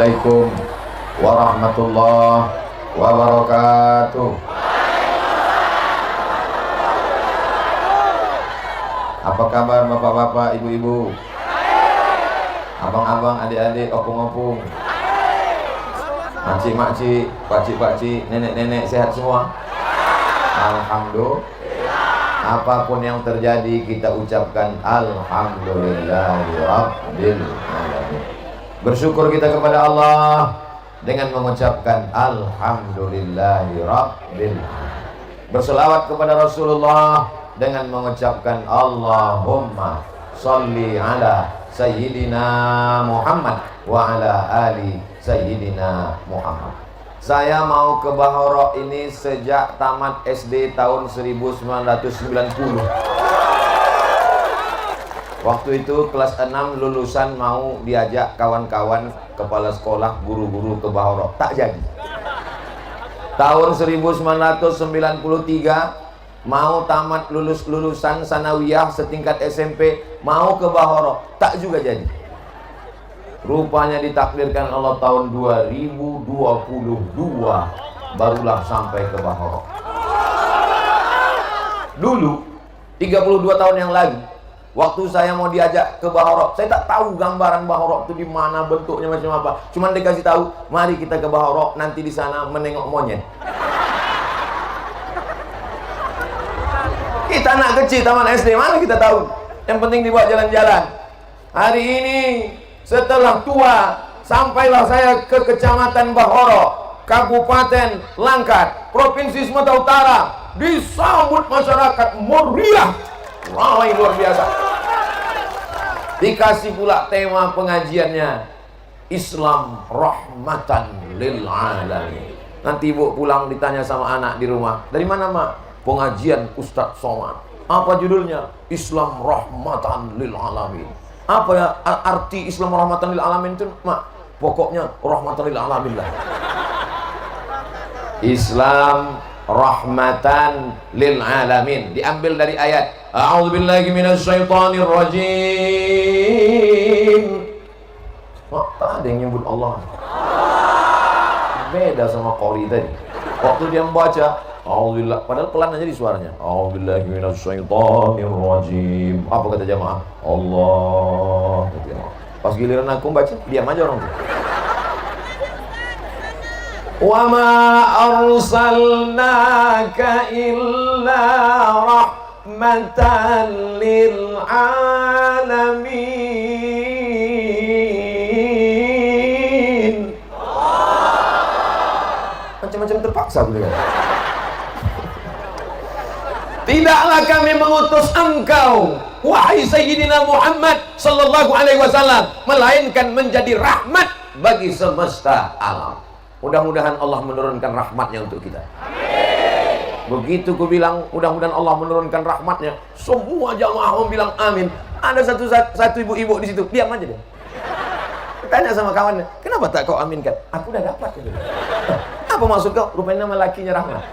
Assalamualaikum warahmatullahi wabarakatuh. Apa kabar bapak-bapak, ibu-ibu, abang-abang, adik-adik, opung-opung, makcik-makcik, pakcik-pakcik, nenek-nenek, sehat semua? Alhamdulillah. Apapun yang terjadi kita ucapkan alhamdulillahirabbil alamin. Bersyukur kita kepada Allah dengan mengucapkan alhamdulillahirabbil alamin. Berselawat kepada Rasulullah dengan mengucapkan Allahumma sholli ala sayyidina Muhammad wa ala ali sayyidina Muhammad. Saya mau ke Bahoro ini sejak tamat SD tahun 1990. Waktu itu kelas 6 lulusan, mau diajak kawan-kawan kepala sekolah, guru-guru ke Bahoro, tak jadi. Tahun 1993 mau tamat lulusan sanawiyah setingkat SMP, mau ke Bahoro, tak juga jadi. Rupanya ditakdirkan Allah tahun 2022 barulah sampai ke Bahoro. Dulu 32 tahun yang lalu, waktu saya mau diajak ke Bahoro, saya tak tahu gambaran Bahoro itu di mana, bentuknya macam apa. Cuman dikasih tahu, mari kita ke Bahoro, nanti di sana menengok monyet. Kita anak kecil taman SD, mana kita tahu? Yang penting dibawa jalan-jalan. Hari ini setelah tua, sampailah saya ke Kecamatan Bahoro, Kabupaten Langkat, Provinsi Sumatera Utara. Disambut masyarakat meriah, ramai luar biasa. Dikasih pula tema pengajiannya, Islam rahmatan lil alamin. Nanti ibu pulang ditanya sama anak di rumah, dari mana mak? Pengajian Ustadz Somad. Apa judulnya? Islam rahmatan lil alamin. Apa ya arti Islam rahmatan lil alamin itu, mak? Pokoknya rahmatan lil alamin lah. Islam rahmatan lil alamin diambil dari ayat a'udzubillahi minasyaitonir rajim. Mak, tak ada yang nyebut Allah. Beda sama qori tadi. Waktu dia membaca Alhamdulillah, padahal pelan aja di suaranya. A'udzubillahi minasyaitonir rajim. Apa kata jamaah? Allah. Pas giliran aku baca, diam aja orang tuh. Wa ma arsalnaka illa rahmatan lil alamin. Macam-macam terpaksa gitu kan. Tidaklah kami mengutus engkau, wahai Sayyidina Muhammad sallallahu alaihi wasallam, melainkan menjadi rahmat bagi semesta alam. Mudah-mudahan Allah menurunkan rahmatnya untuk kita. Amin. Begitu ku bilang mudah-mudahan Allah menurunkan rahmatnya, semua jamaah bilang amin. Ada satu ibu-ibu di situ, diam aja dia. Tanya sama kawannya, kenapa tak kau aminkan? Aku udah dapat gitu. Apa maksud kau? Rupanya nama lakinya Rahmat.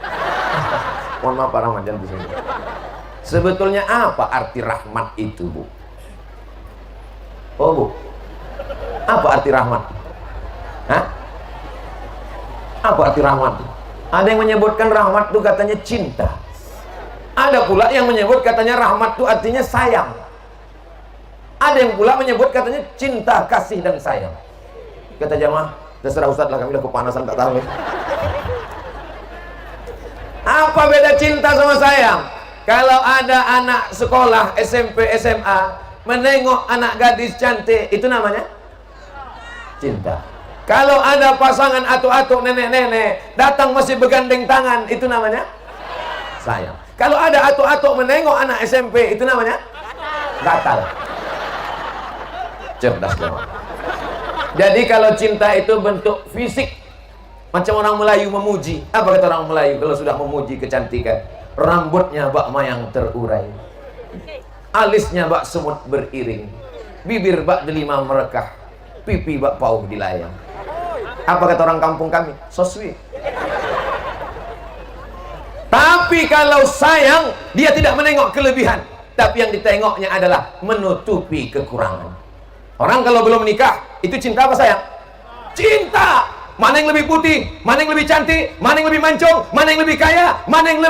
Mohon maaf Pak Rahmat, jangan disini. Sebetulnya apa arti rahmat itu, Bu? Oh, Bu. Apa arti rahmat? Hah? Apa arti rahmat? Ada yang menyebutkan rahmat itu katanya cinta. Ada pula yang menyebut katanya rahmat itu artinya sayang. Ada yang pula menyebut katanya cinta, kasih dan sayang. Kata jamaah, terserah Ustaz lah, kami udah kepanasan tak tahu. Apa beda cinta sama sayang? Kalau ada anak sekolah SMP, SMA menengok anak gadis cantik, itu namanya cinta. Kalau ada pasangan atuk-atuk, nenek-nenek datang masih bergandeng tangan, itu namanya sayang. Kalau ada atuk-atuk menengok anak SMP, itu namanya gatal. Cerdas memang. Jadi kalau cinta itu bentuk fisik, macam orang Melayu memuji. Apa kata orang Melayu kalau sudah memuji kecantikan? Rambutnya bak mayang terurai, alisnya bak semut beriring, bibir bak delima merekah, pipi bak pauh dilayang. Apa kata orang kampung kami? So sweet. Tapi kalau sayang, dia tidak menengok kelebihan, tapi yang ditengoknya adalah menutupi kekurangan. Orang kalau belum menikah, itu cinta apa sayang? Cinta. Mana yang lebih putih, mana yang lebih cantik, mana yang lebih mancung, mana yang lebih kaya, mana yang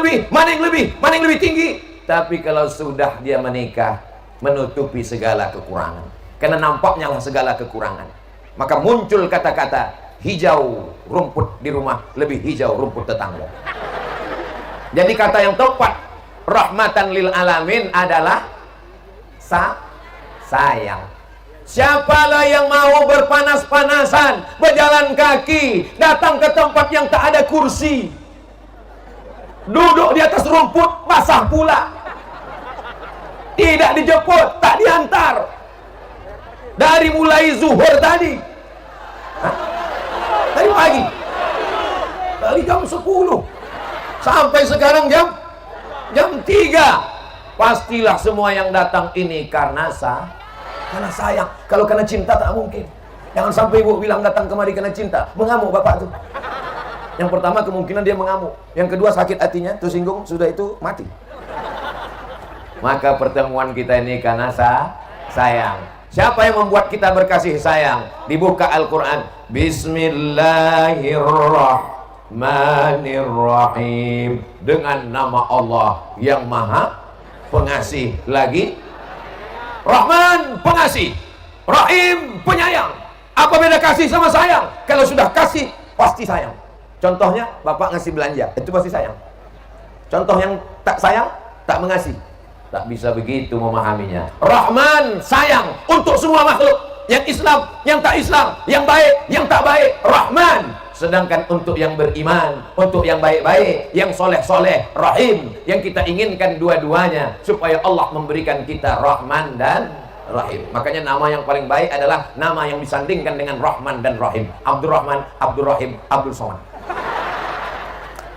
lebih tinggi. Tapi kalau sudah dia menikah, menutupi segala kekurangan. Karena nampaknya lah segala kekurangan. Maka muncul kata-kata, hijau rumput di rumah lebih hijau rumput tetangga. Jadi kata yang tepat, rahmatan lil alamin adalah sayang. Siapalah yang mau berpanas-panasan, berjalan kaki, datang ke tempat yang tak ada kursi, duduk di atas rumput, basah pula, tidak dijemput, tak diantar, dari mulai zuhur tadi, dari pagi, dari jam 10 sampai sekarang jam 3. Pastilah semua yang datang ini karena sayang. Kalau karena cinta tak mungkin. Jangan sampai ibu bilang datang kemari karena cinta. Mengamuk bapak tuh. Yang pertama kemungkinan dia mengamuk. Yang kedua sakit hatinya, tersinggung, sudah itu mati. Maka pertemuan kita ini karena sayang. Siapa yang membuat kita berkasih sayang? Dibuka Al-Quran. Bismillahirrahmanirrahim. Dengan nama Allah yang maha pengasih lagi Rahman, pengasih, Rahim, penyayang. Apa beda kasih sama sayang? Kalau sudah kasih, pasti sayang. Contohnya, bapak ngasih belanja, itu pasti sayang. Contoh yang tak sayang, tak mengasih. Tak bisa begitu memahaminya. Rahman, sayang untuk semua makhluk. Yang Islam, yang tak Islam, yang baik, yang tak baik. Rahman. Sedangkan untuk yang beriman, untuk yang baik-baik, yang soleh-soleh, Rahim, yang kita inginkan dua-duanya, supaya Allah memberikan kita Rahman dan Rahim. Makanya nama yang paling baik adalah nama yang disandingkan dengan Rahman dan Rahim. Abdurrahman, Abdul Rahim, Abdul Somad.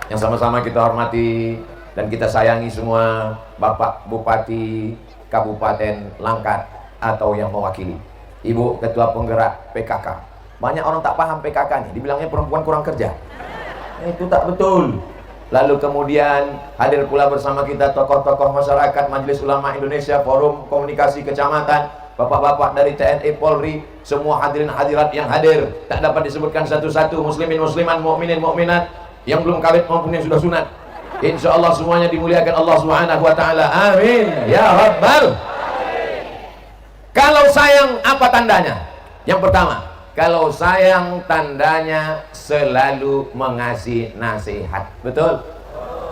Yang sama-sama kita hormati dan kita sayangi semua Bapak Bupati Kabupaten Langkat atau yang mewakili, Ibu Ketua Penggerak PKK. Banyak orang tak paham PKK nih, dibilangnya perempuan kurang kerja. Itu tak betul. Lalu kemudian hadir pula bersama kita tokoh-tokoh masyarakat, Majelis Ulama Indonesia, Forum Komunikasi Kecamatan, bapak-bapak dari TNI, Polri, semua hadirin hadirat yang hadir. Tak dapat disebutkan satu-satu, muslimin musliman, mukminin mukminat, yang belum kawin maupun yang sudah sunat. Insya Allah semuanya dimuliakan Allah Subhanahu wa Ta'ala. Amin ya Rabbal. Kalau sayang, apa tandanya? Yang pertama, kalau sayang tandanya selalu mengasih nasihat. Betul?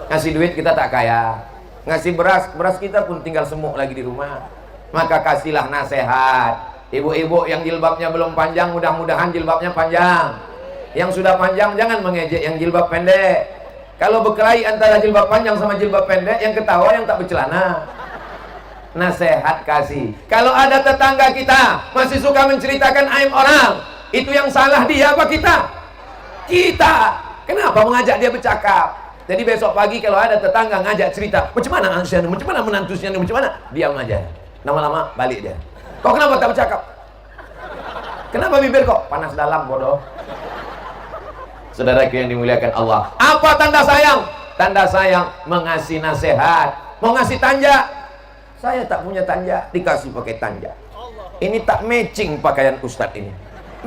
Ngasih duit kita tak kaya. Ngasih beras kita pun tinggal semuk lagi di rumah. Maka kasihlah nasihat. Ibu-ibu yang jilbabnya belum panjang, mudah-mudahan jilbabnya panjang. Yang sudah panjang jangan mengejek yang jilbab pendek. Kalau berkelahi antara jilbab panjang sama jilbab pendek, yang ketawa yang tak bercelana. Nasihat kasih. Kalau ada tetangga kita masih suka menceritakan aib orang, itu yang salah dia apa kita? Kita. Kenapa mengajak dia bercakap? Jadi besok pagi kalau ada tetangga ngajak cerita, macam mana anaknya, macam mana menantunya, macam mana, diam aja. Lama-lama balik dia. Kok kenapa tak bercakap? Kenapa bibir kok panas dalam, bodoh? Saudaraku yang dimuliakan Allah, apa tanda sayang? Tanda sayang mengasih nasihat. Mau ngasih tanja, saya tak punya tanja, dikasih pakai tanja. Ini tak matching pakaian ustadz ini.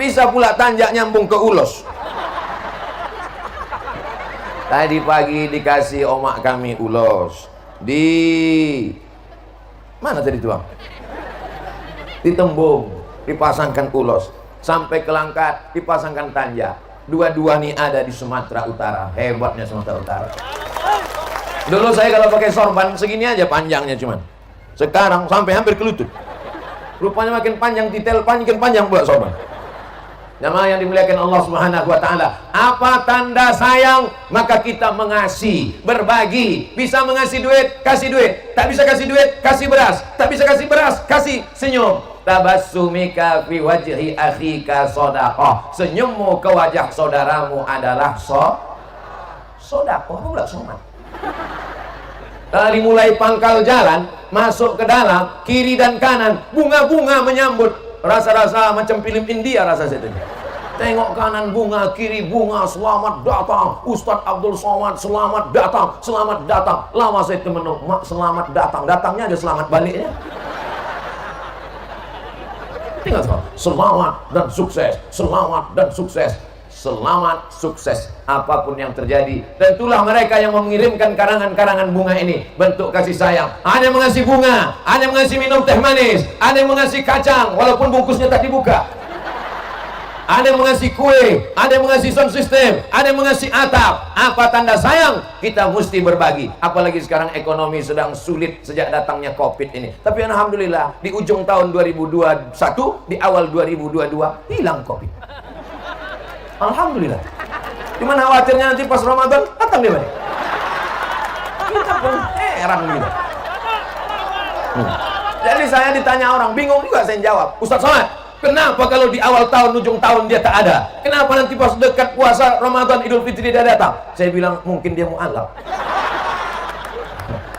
Bisa pula tanja nyambung ke ulos. Tadi pagi dikasih omak kami ulos. Di mana tadi tuang? Di Tembung dipasangkan ulos. Sampai ke Langkat dipasangkan tanja. Dua-dua nih ada di Sumatera Utara. Hebatnya Sumatera Utara. Dulu saya kalau pakai sorban segini aja panjangnya cuman. Sekarang sampai hampir ke lutut. Rupanya makin panjang detail, makin panjang pula sorban. Jamaah yang dimuliakan Allah Subhanahu wa Ta'ala, apa tanda sayang? Maka kita mengasih, berbagi. Bisa mengasih duit, kasih duit. Tak bisa kasih duit, kasih beras. Tak bisa kasih beras, kasih senyum. Tabassumika fi wajhi akhika shadaqah. Senyummu ke wajah saudaramu adalah sedekah. Pula somat. Dari mulai pangkal jalan masuk ke dalam, kiri dan kanan, bunga-bunga menyambut. Rasa-rasa macam film India rasa saya tadi. Tengok kanan bunga, kiri bunga, selamat datang Ustadz Abdul Somad, selamat datang, selamat datang. Lama saya temenuk, mak selamat datang, datangnya aja selamat baliknya. Tinggal selamat dan sukses, selamat dan sukses, selamat sukses apapun yang terjadi. Dan itulah mereka yang mengirimkan karangan-karangan bunga ini, bentuk kasih sayang. Ada yang mengasih bunga, ada yang mengasih minum teh manis, ada yang mengasih kacang walaupun bungkusnya tak dibuka, ada yang mengasih kue, ada yang mengasih sound system, ada yang mengasih atap. Apa tanda sayang? Kita mesti berbagi. Apalagi sekarang ekonomi sedang sulit sejak datangnya Covid ini. Tapi alhamdulillah di ujung tahun 2021, di awal 2022 hilang Covid. Alhamdulillah. Cuman khawatirnya nanti pas Ramadan datang dia balik. Kita pun heran gitu. Jadi saya ditanya orang, bingung juga saya jawab. Ustaz Somad, kenapa kalau di awal tahun, ujung tahun dia tak ada? Kenapa nanti pas dekat puasa Ramadan, Idul Fitri dia datang? Saya bilang, mungkin dia mu'alaf.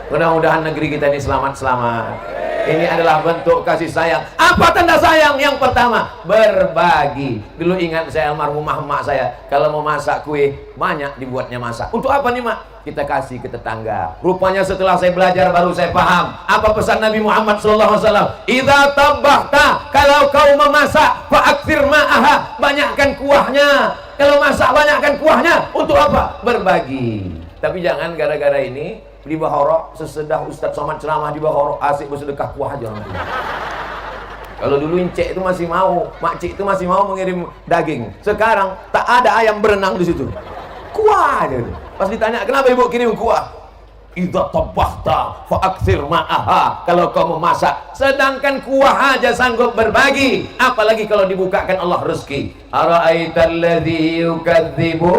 Mudah-mudahan negeri kita ini selamat-selamat. Ini adalah bentuk kasih sayang. Apa tanda sayang? Yang pertama, berbagi. Dulu ingat saya almarhumah emak saya, kalau mau masak kue, banyak dibuatnya masak. Untuk apa nih mak? Kita kasih ke tetangga. Rupanya setelah saya belajar baru saya paham apa pesan Nabi Muhammad SAW. Idza tabbahta, kalau kau memasak, fa'akthir ma'aha, banyakkan kuahnya. Kalau masak banyakkan kuahnya. Untuk apa? Berbagi. Tapi jangan gara-gara ini di Bahoro, sesedah Ustaz Somad ceramah di Bahoro, asik bersedekah kuah aja. Kalau dulu Encik itu masih mau, Makcik itu masih mau mengirim daging. Sekarang tak ada ayam berenang di situ. Kuah aja. Pas ditanya, kenapa ibu kirim kuah? Idza tabbahta fa'akthir ma'aha, kalau kau memasak. Sedangkan kuah aja sanggup berbagi, apalagi kalau dibukakan Allah rezeki. Ara'aital ladzi yukadzibu,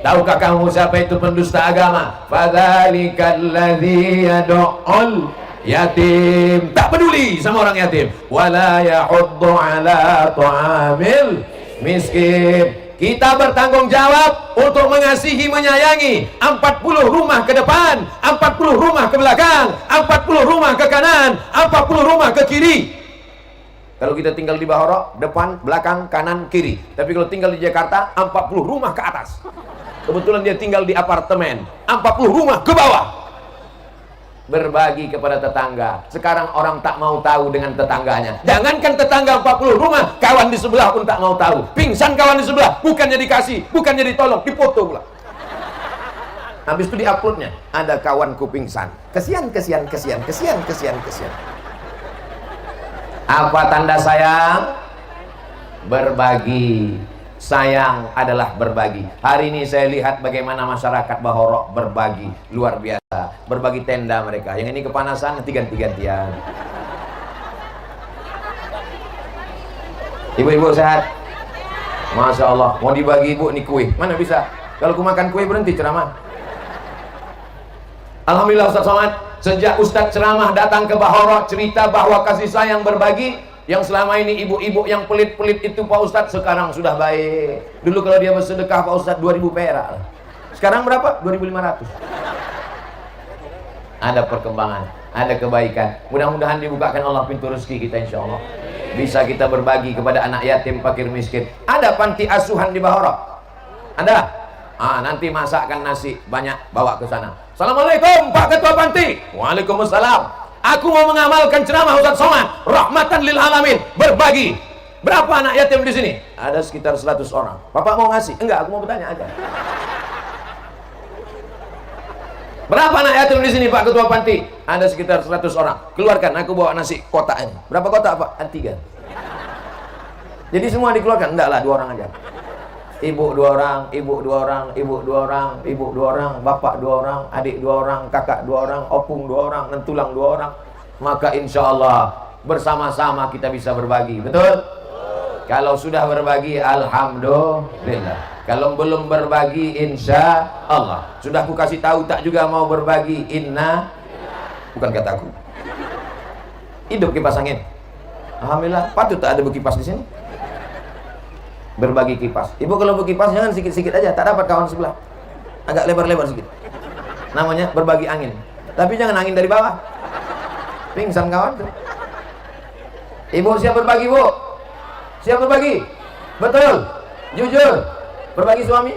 tahukah kamu siapa itu pendusta agama? Fadzalikal ladzi yad'ul yatim, tak peduli sama orang yatim. Wala yahuddu ala ta'amil miskin. Kita bertanggung jawab untuk mengasihi, menyayangi 40 rumah ke depan, 40 rumah ke belakang, 40 rumah ke kanan, 40 rumah ke kiri. Kalau kita tinggal di Bahoro, depan, belakang, kanan, kiri. Tapi kalau tinggal di Jakarta, 40 rumah ke atas. Kebetulan dia tinggal di apartemen, 40 rumah ke bawah. Berbagi kepada tetangga. Sekarang orang tak mau tahu dengan tetangganya. Jangankan tetangga 40 rumah, kawan di sebelah pun tak mau tahu. Pingsan kawan di sebelah, bukannya dikasih, bukannya ditolong, dipoto pula. Habis itu diuploadnya, ada kawanku pingsan. Kesian. Apa tanda sayang? Berbagi. Sayang adalah berbagi. Hari ini saya lihat bagaimana masyarakat Bahoro berbagi, luar biasa. Berbagi tenda mereka. Yang ini kepanasan, nanti ganti-gantian. Ibu-ibu sehat? Masya Allah. Mau dibagi ibu nih kue. Mana bisa? Kalau aku makan kue berhenti ceramah. Alhamdulillah Ustaz Somad, sejak Ustaz ceramah datang ke Bahoro, cerita bahwa kasih sayang berbagi. Yang selama ini ibu-ibu yang pelit-pelit itu Pak Ustadz sekarang sudah baik. Dulu kalau dia bersedekah Pak Ustadz 2000 perak. Sekarang berapa? 2500. Ada perkembangan, ada kebaikan. Mudah-mudahan dibukakan Allah pintu rezeki kita insya Allah. Bisa kita berbagi kepada anak yatim, fakir, miskin. Ada panti asuhan di Bahoro? Ada? Nanti masakkan nasi banyak bawa ke sana. Assalamualaikum Pak Ketua Panti. Waalaikumsalam. Aku mau mengamalkan ceramah Ustaz Somad, rahmatan lil alamin, berbagi. Berapa anak yatim di sini? Ada sekitar 100 orang. Bapak mau ngasih? Enggak, aku mau bertanya aja. Berapa anak yatim di sini Pak Ketua Panti? Ada sekitar 100 orang. Keluarkan, aku bawa nasi kotak ini. Berapa kotak Pak? 3. Jadi semua dikeluarkan? Enggak lah, 2 orang aja. Ibu 2 orang, ibu 2 orang, ibu 2 orang, ibu 2 orang, bapak 2 orang, adik 2 orang, kakak 2 orang, opung 2 orang, nentulang 2 orang. Maka insya Allah bersama-sama kita bisa berbagi. Betul? Kalau sudah berbagi, alhamdulillah. Kalau belum berbagi, insya Allah. Sudah aku kasih tahu tak juga mau berbagi, inna. Bukan kataku. Hidup kipas angin. Alhamdulillah, patut tak ada berkipas di sini. Berbagi kipas. Ibu kalau berkipas jangan sikit-sikit aja, tak dapat kawan sebelah. Agak lebar-lebar sedikit. Namanya berbagi angin. Tapi jangan angin dari bawah. Pingsan kawan tuh. Ibu siap berbagi, Bu? Siap berbagi? Betul? Jujur? Berbagi suami?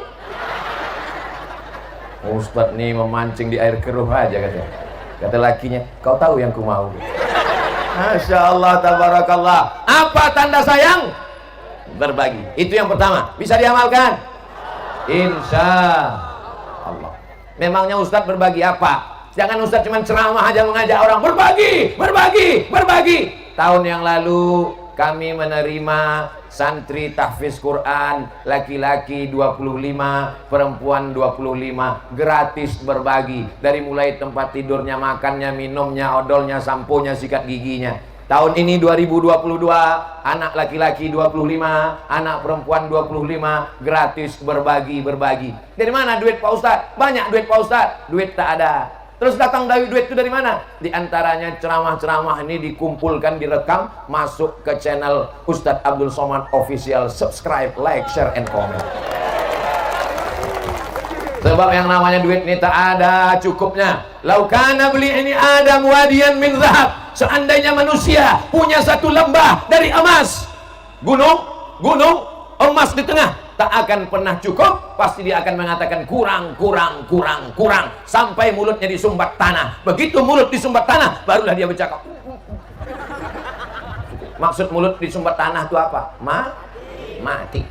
Ustadz nih memancing di air keruh aja katanya. Kata lakinya, kau tahu yang ku mau. Masya Allah, tabarakallah. Apa tanda sayang? Berbagi. Itu yang pertama. Bisa diamalkan? Insya Allah. Memangnya Ustadz berbagi apa? Jangan Ustadz cuma ceramah aja mengajak orang berbagi, berbagi, berbagi. Tahun yang lalu kami menerima santri tahfiz Quran, laki-laki 25, perempuan 25, gratis berbagi. Dari mulai tempat tidurnya, makannya, minumnya, odolnya, samponya, sikat giginya. Tahun ini 2022, anak laki-laki 25, anak perempuan 25, gratis berbagi. Dari mana duit Pak Ustadz? Banyak duit Pak Ustadz. Duit tak ada. Terus datang dari duit itu dari mana? Di antaranya ceramah-ceramah ini dikumpulkan, direkam, masuk ke channel Ustadz Abdul Somad Official. Subscribe, like, share, and comment. Sebab yang namanya duit ini tak ada cukupnya. Laukana beli ini ada muadian min zahab. Seandainya manusia punya satu lembah dari emas, gunung emas di tengah, tak akan pernah cukup. Pasti dia akan mengatakan kurang, sampai mulutnya disumbat tanah. Begitu mulut disumbat tanah, barulah dia bercakap. Maksud mulut disumbat tanah itu apa? Mati.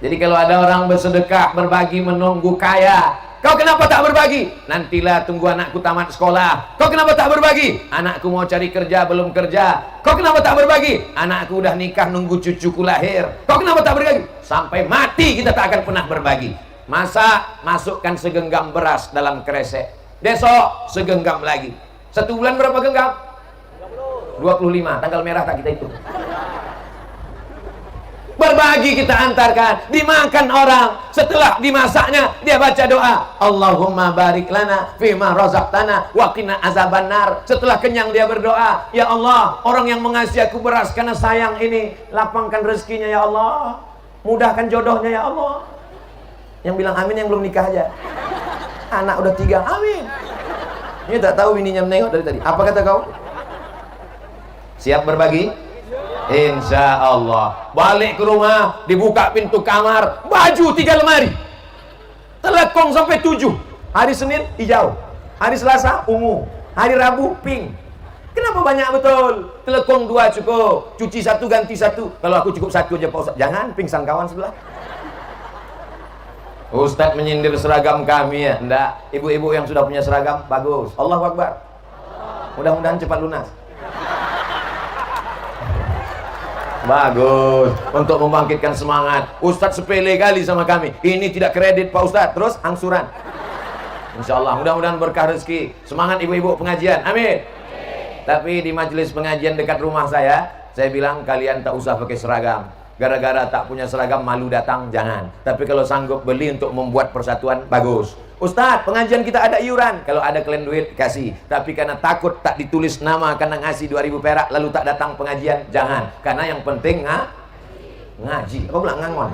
Jadi kalau ada orang bersedekah, berbagi, menunggu kaya, kau kenapa tak berbagi? Nantilah tunggu anakku tamat sekolah. Kau kenapa tak berbagi? Anakku mau cari kerja, belum kerja. Kau kenapa tak berbagi? Anakku udah nikah, nunggu cucuku lahir. Kau kenapa tak berbagi? Sampai mati kita tak akan pernah berbagi. Masa masukkan segenggam beras dalam kresek, besok segenggam lagi. Satu bulan berapa genggam? 25. Tanggal merah tak kita hitung. Berbagi kita antarkan, dimakan orang. Setelah dimasaknya, dia baca doa, Allahumma barik lana fima razaqtana wa qina azabannar. Setelah kenyang dia berdoa, ya Allah, orang yang mengasihi aku beras karena sayang ini, lapangkan rezekinya ya Allah, mudahkan jodohnya ya Allah. Yang bilang amin yang belum nikah aja. Anak udah 3, amin. Ini tak tahu bininya menengok dari tadi. Apa kata kau? Siap berbagi? Insya Allah. Balik ke rumah, dibuka pintu kamar, baju 3 lemari, telekong sampai 7. Hari Senin hijau, hari Selasa ungu, hari Rabu pink. Kenapa banyak betul? Telekong 2 cukup, cuci 1 ganti 1. Kalau aku cukup 1 aja Pak Ustaz. Jangan pingsan kawan sebelah. Ustadz menyindir seragam kami ya. Enggak, ibu-ibu yang sudah punya seragam bagus. Allahu Akbar. Mudah-mudahan cepat lunas. Bagus, untuk membangkitkan semangat. Ustadz sepele kali sama kami. Ini tidak kredit Pak Ustadz. Terus angsuran. Insya Allah, mudah-mudahan berkah rezeki. Semangat ibu-ibu pengajian, amin. Tapi di majelis pengajian dekat rumah saya bilang kalian tak usah pakai seragam. Gara-gara tak punya seragam malu datang, jangan. Tapi kalau sanggup beli untuk membuat persatuan, bagus. Ustadz, pengajian kita ada iuran. Kalau ada kalian duit, kasih. Tapi karena takut tak ditulis nama karena ngasih 2.000 perak, lalu tak datang pengajian, jangan. Karena yang penting ngaji. Apa bilang ngangon?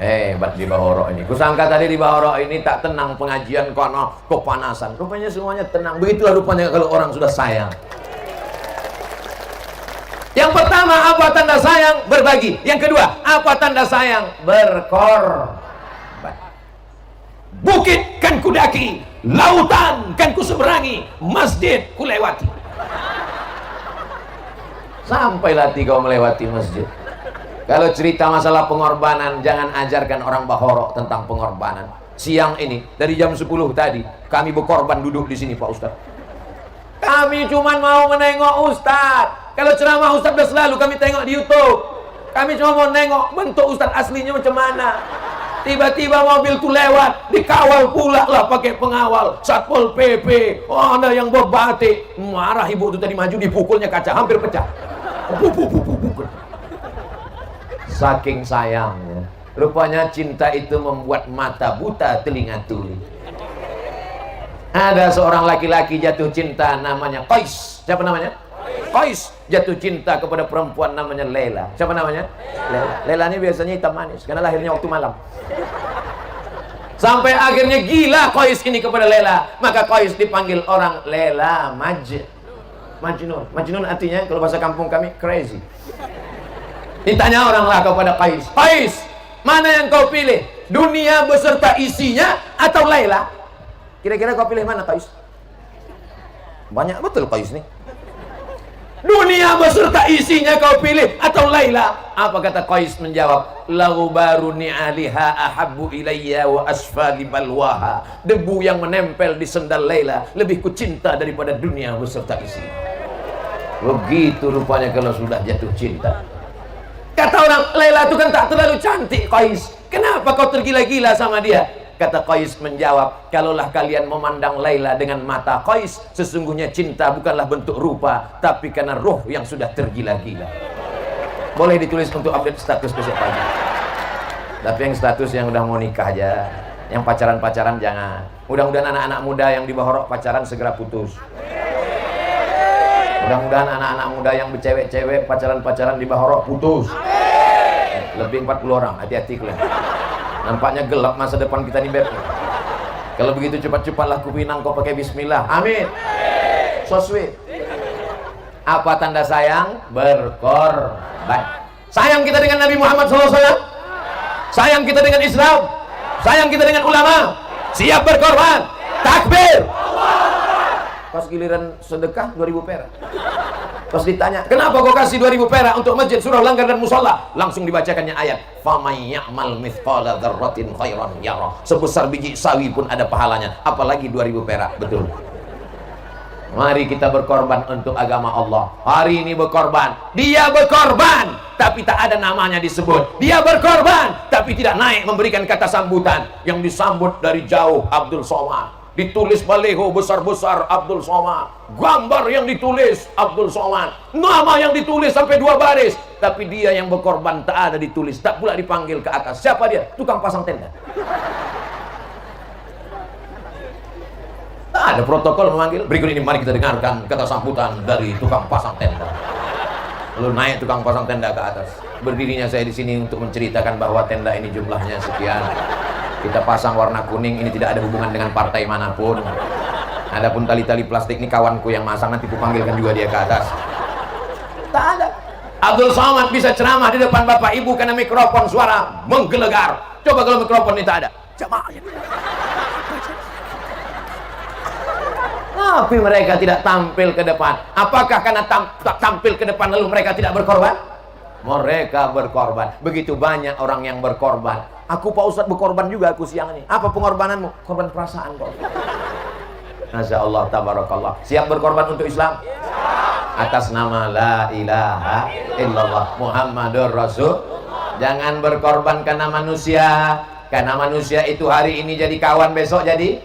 Hebat di Bahoro ini. Kusangka tadi di Bahoro ini tak tenang pengajian karena kepanasan. Rupanya semuanya tenang. Begitulah rupanya kalau orang sudah sayang. Yang pertama, apa tanda sayang? Berbagi. Yang kedua, apa tanda sayang? Berkorban. Bukit kan kudaki, lautan kan kuseberangi, masjid kulewati. Sampailah kau melewati masjid. Kalau cerita masalah pengorbanan, jangan ajarkan orang Bahoro tentang pengorbanan. Siang ini, dari jam 10 tadi, kami berkorban duduk di sini Pak Ustadz. Kami cuma mau menengok Ustadz. Kalau ceramah Ustadz udah selalu kami tengok di YouTube. Kami cuma mau nengok bentuk Ustadz aslinya macam mana. Tiba-tiba mobil tuh lewat, dikawal pula lah pakai pengawal, Satpol PP. Oh, ada yang berbatik. Marah ibu itu tadi maju, dipukulnya kaca hampir pecah. Saking sayangnya. Rupanya cinta itu membuat mata buta, telinga tuli. Ada seorang laki-laki jatuh cinta namanya Qais. Siapa namanya? Qais jatuh cinta kepada perempuan namanya Lela. Siapa namanya? Lela. Lela ini biasanya hitam manis karena lahirnya waktu malam. Sampai akhirnya gila Qais ini kepada Lela. Maka Qais dipanggil orang Lela Majnun. Majnun artinya kalau bahasa kampung kami crazy. Ditanya orang lah kepada Qais, Qais, mana yang kau pilih? Dunia beserta isinya atau Lela? Kira-kira kau pilih mana Qais? Banyak betul Qais nih. Dunia beserta isinya kau pilih atau Laila? Apa kata Qais menjawab? Lau baru ni'aliha ahabbu ilayya wa asfali balwaha. Debu yang menempel di sendal Laila lebih kucinta daripada dunia beserta isi. Begitu rupanya kalau sudah jatuh cinta. Kata orang, Laila itu kan tak terlalu cantik Qais, kenapa kau tergila-gila sama dia? Kata Qais menjawab, kalaulah kalian memandang Laila dengan mata Qais, sesungguhnya cinta bukanlah bentuk rupa, tapi karena roh yang sudah tergila-gila. Boleh ditulis untuk update status besok pagi. Tapi yang status yang udah mau nikah aja, yang pacaran-pacaran jangan. Mudah-mudahan anak-anak muda yang di bawah rok pacaran segera putus. Mudah-mudahan anak-anak muda yang bercewek-cewek pacaran-pacaran di bawah rok putus. Lebih 40 orang, hati-hati kalian. Nampaknya gelap masa depan kita nih, Beb. Kalau begitu cepat-cepatlah kupinang kau pakai bismillah. Amin. So sweet. Apa tanda sayang? Berkorban. Sayang kita dengan Nabi Muhammad SAW. Sayang kita dengan Islam. Sayang kita dengan ulama. Siap berkorban. Takbir. Pas giliran sedekah 2000 perak. Pas ditanya, kenapa kau kasih 2000 perak untuk masjid, surah, langgar dan musola? Langsung dibacakannya ayat, "Faman ya'mal mithqala dzarratin khairan yarah." Sebesar biji sawi pun ada pahalanya, apalagi 2000 perak. Betul. Mari kita berkorban untuk agama Allah. Hari ini berkorban. Dia berkorban, tapi tak ada namanya disebut. Dia berkorban, tapi tidak naik memberikan kata sambutan. Yang disambut dari jauh Abdul Somad. Ditulis baleho besar-besar Abdul Somad, gambar yang ditulis Abdul Somad, nama yang ditulis sampai 2 baris, tapi dia yang berkorban tak ada ditulis, tak pula dipanggil ke atas. Siapa dia? Tukang pasang tenda. Tak ada protokol memanggil. Berikut ini mari kita dengarkan kata sambutan dari tukang pasang tenda. Lalu naik tukang pasang tenda ke atas. Berdirinya saya di sini untuk menceritakan bahwa tenda ini jumlahnya sekian. Kita pasang warna kuning, ini tidak ada hubungan dengan partai manapun. Adapun tali-tali plastik ini kawanku yang masang, nanti kupanggilkan juga dia ke atas. Tak ada. Abdul Somad bisa ceramah di depan bapak ibu karena mikrofon suara menggelegar. Coba kalau mikrofon ini tak ada. Jamaahnya. Tapi mereka tidak tampil ke depan. Apakah karena tak tampil ke depan lalu mereka tidak berkorban? Mereka berkorban. Begitu banyak orang yang berkorban. Aku Pak Ustadz berkorban juga aku siang ini. Apa pengorbananmu? Korban perasaan kok. Masya Allah, tabarakallah. Siap berkorban untuk Islam? Atas nama la ilaha illallah Muhammadur Rasul. Jangan berkorban karena manusia. Karena manusia itu hari ini jadi kawan, besok jadi.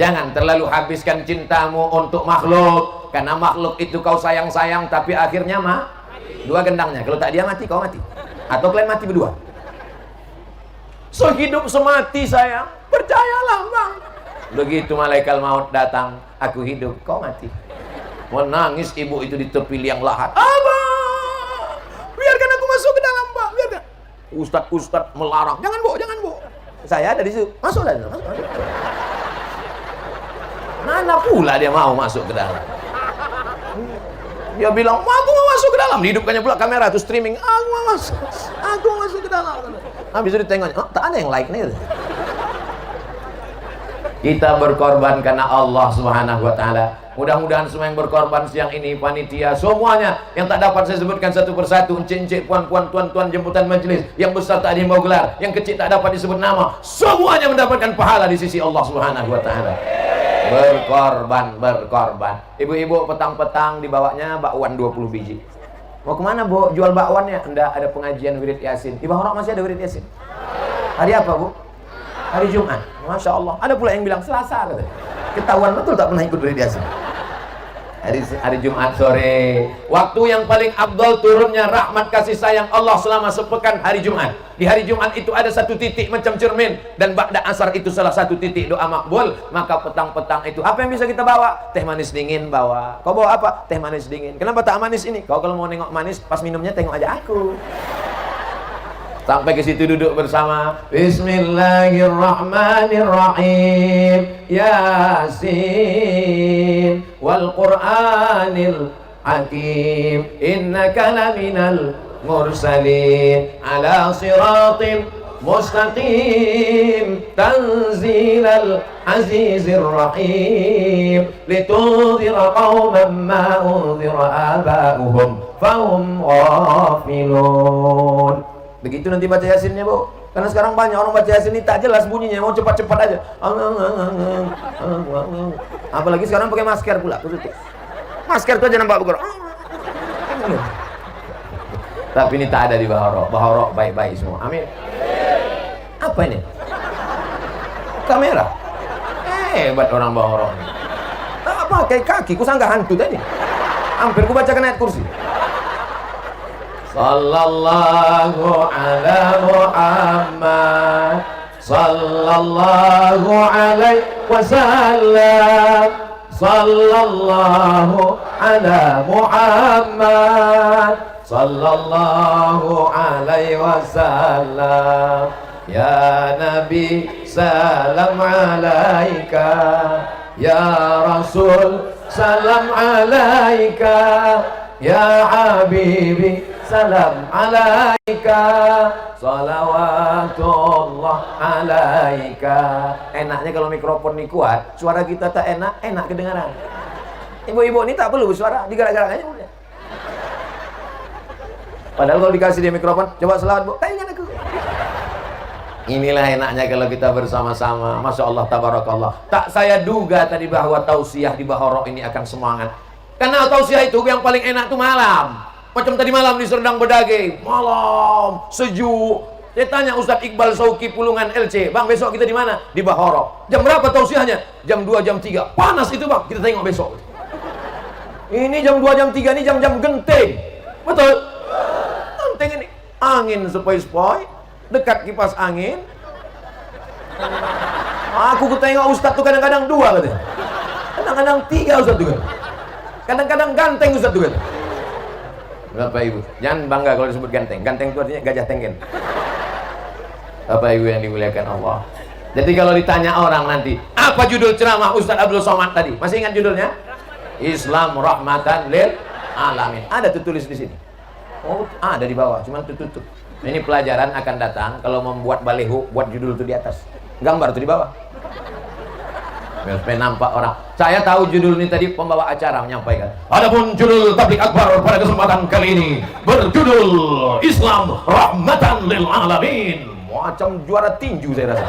Jangan terlalu habiskan cintamu untuk makhluk. Karena makhluk itu kau sayang-sayang, tapi akhirnya dua gendangnya. Kalau tak dia mati, kau mati. Atau kalian mati berdua. Sehidup semati sayang, percayalah bang. Begitu malaikat maut datang, aku hidup, kau mati. Menangis ibu itu di tepi liang lahat. Abang, biarkan aku masuk ke dalam, Pak. Biarkan. Ustadz melarang, jangan bu, jangan bu. Saya ada di situ, masuklah, masuk. Mana pula dia mau masuk ke dalam? Dia bilang, aku mau masuk ke dalam. Dihidupkannya pula kamera tuh streaming. Aku mau masuk ke dalam. Habis itu ditengoknya, oh, tak ada yang like nih. Kita berkorban karena Allah Subhanahu wa Ta'ala. Mudah-mudahan semua yang berkorban siang ini, panitia, semuanya yang tak dapat saya sebutkan satu persatu, encik-encik, puan-puan, tuan-tuan, jemputan majelis, yang besar tak ada yang mau gelar, yang kecil tak dapat disebut nama, semuanya mendapatkan pahala di sisi Allah Subhanahu wa Ta'ala. Berkorban. Ibu-ibu petang-petang dibawanya bakwan 20 biji. Mau kemana bu? Jual bakwannya? Enggak, ada pengajian wirid yasin. Di bawah masih ada wirid yasin. Hari apa bu? Hari Jumat. Masya Allah. Ada pula yang bilang Selasa katanya. Ketahuan betul tak pernah ikut wirid yasin. Hari Jumat sore, waktu yang paling afdal turunnya rahmat kasih sayang Allah selama sepekan hari Jumat. Di hari Jumat itu ada satu titik macam cermin, dan ba'da asar itu salah satu titik doa makbul. Maka petang-petang itu apa yang bisa kita bawa? Teh manis dingin bawa. Kau bawa apa? Teh manis dingin. Kenapa tak manis ini? Kau kalau mau nengok manis pas minumnya tengok aja aku. Sampai ke situ duduk bersama. Bismillahirrahmanirrahim. Yasin wal Qur'anil Hakim. Innaka laminal mursalin ala siratim mustaqim tanzilal azizir rahim litunzira qauman ma unzira aba'uhum fahum ghafilun. Begitu nanti baca Yasinnya, Bu. Karena sekarang banyak orang baca Yasin ini tak jelas bunyinya, mau cepat-cepat aja. Apalagi sekarang pakai masker pula, masker tuh aja nampak bukan. Tapi ini tak ada di Bahoro baik-baik semua. Amin. Apa ini? Kamera. Hebat orang Bahoro. Tak pakai kaki, ku sangka hantu tadi. Hampir ku bacakan ayat kursi. Sallallahu ala Muhammad, sallallahu alaihi wasallam, sallallahu ala Muhammad, sallallahu alaihi wasallam. Ya Nabi salam alaika, ya Rasul salam alaika, ya Habibi salam alaika, salawatullah alaika. Enaknya kalau mikrofon ini kuat, suara kita tak enak kedengaran. Ibu-ibu ini tak perlu suara, digerak-gerak aja udah. Padahal kalau dikasih dia mikrofon, coba selawat, Bu, tak ingat aku. Inilah enaknya kalau kita bersama-sama. Masya Allah, tabarakallah. Tak saya duga tadi bahwa tausiah di Bahoro ini akan semangat. Karena tausiah itu yang paling enak tuh malam. Macam tadi malam di Serdang Bedage, malam sejuk. Saya tanya Ustadz Iqbal Sauki Pulungan LC, Bang besok kita di mana? Di Bahoro. Jam berapa tausiahnya? Jam 2, jam 3. Panas itu Bang, kita tengok besok. Ini jam 2, jam 3, ini jam-jam genting. Betul? Genting ini. Angin sepoi-sepoi, dekat kipas angin. Aku tengok Ustadz tuh kadang-kadang 2 katanya. Kadang-kadang 3 Ustadz tuh katanya. Kadang-kadang ganteng Ustadz tuh katanya. Bapak Ibu, jangan bangga kalau disebut ganteng. Ganteng itu artinya gajah tenggen. Bapak Ibu yang dimuliakan Allah. Jadi kalau ditanya orang nanti, apa judul ceramah Ustadz Abdul Somad tadi? Masih ingat judulnya? Islam rahmatan lil alamin. Ada tulis di sini. Oh, ada di bawah, cuma tutup. Ini pelajaran akan datang kalau membuat baleho, buat judul itu di atas. Gambar itu di bawah. Supaya nampak orang. Saya tahu judul ini tadi pembawa acara menyampaikan. Adapun judul tablik akbar pada kesempatan kali ini berjudul Islam rahmatan lil alamin. Macam juara tinju saya rasa.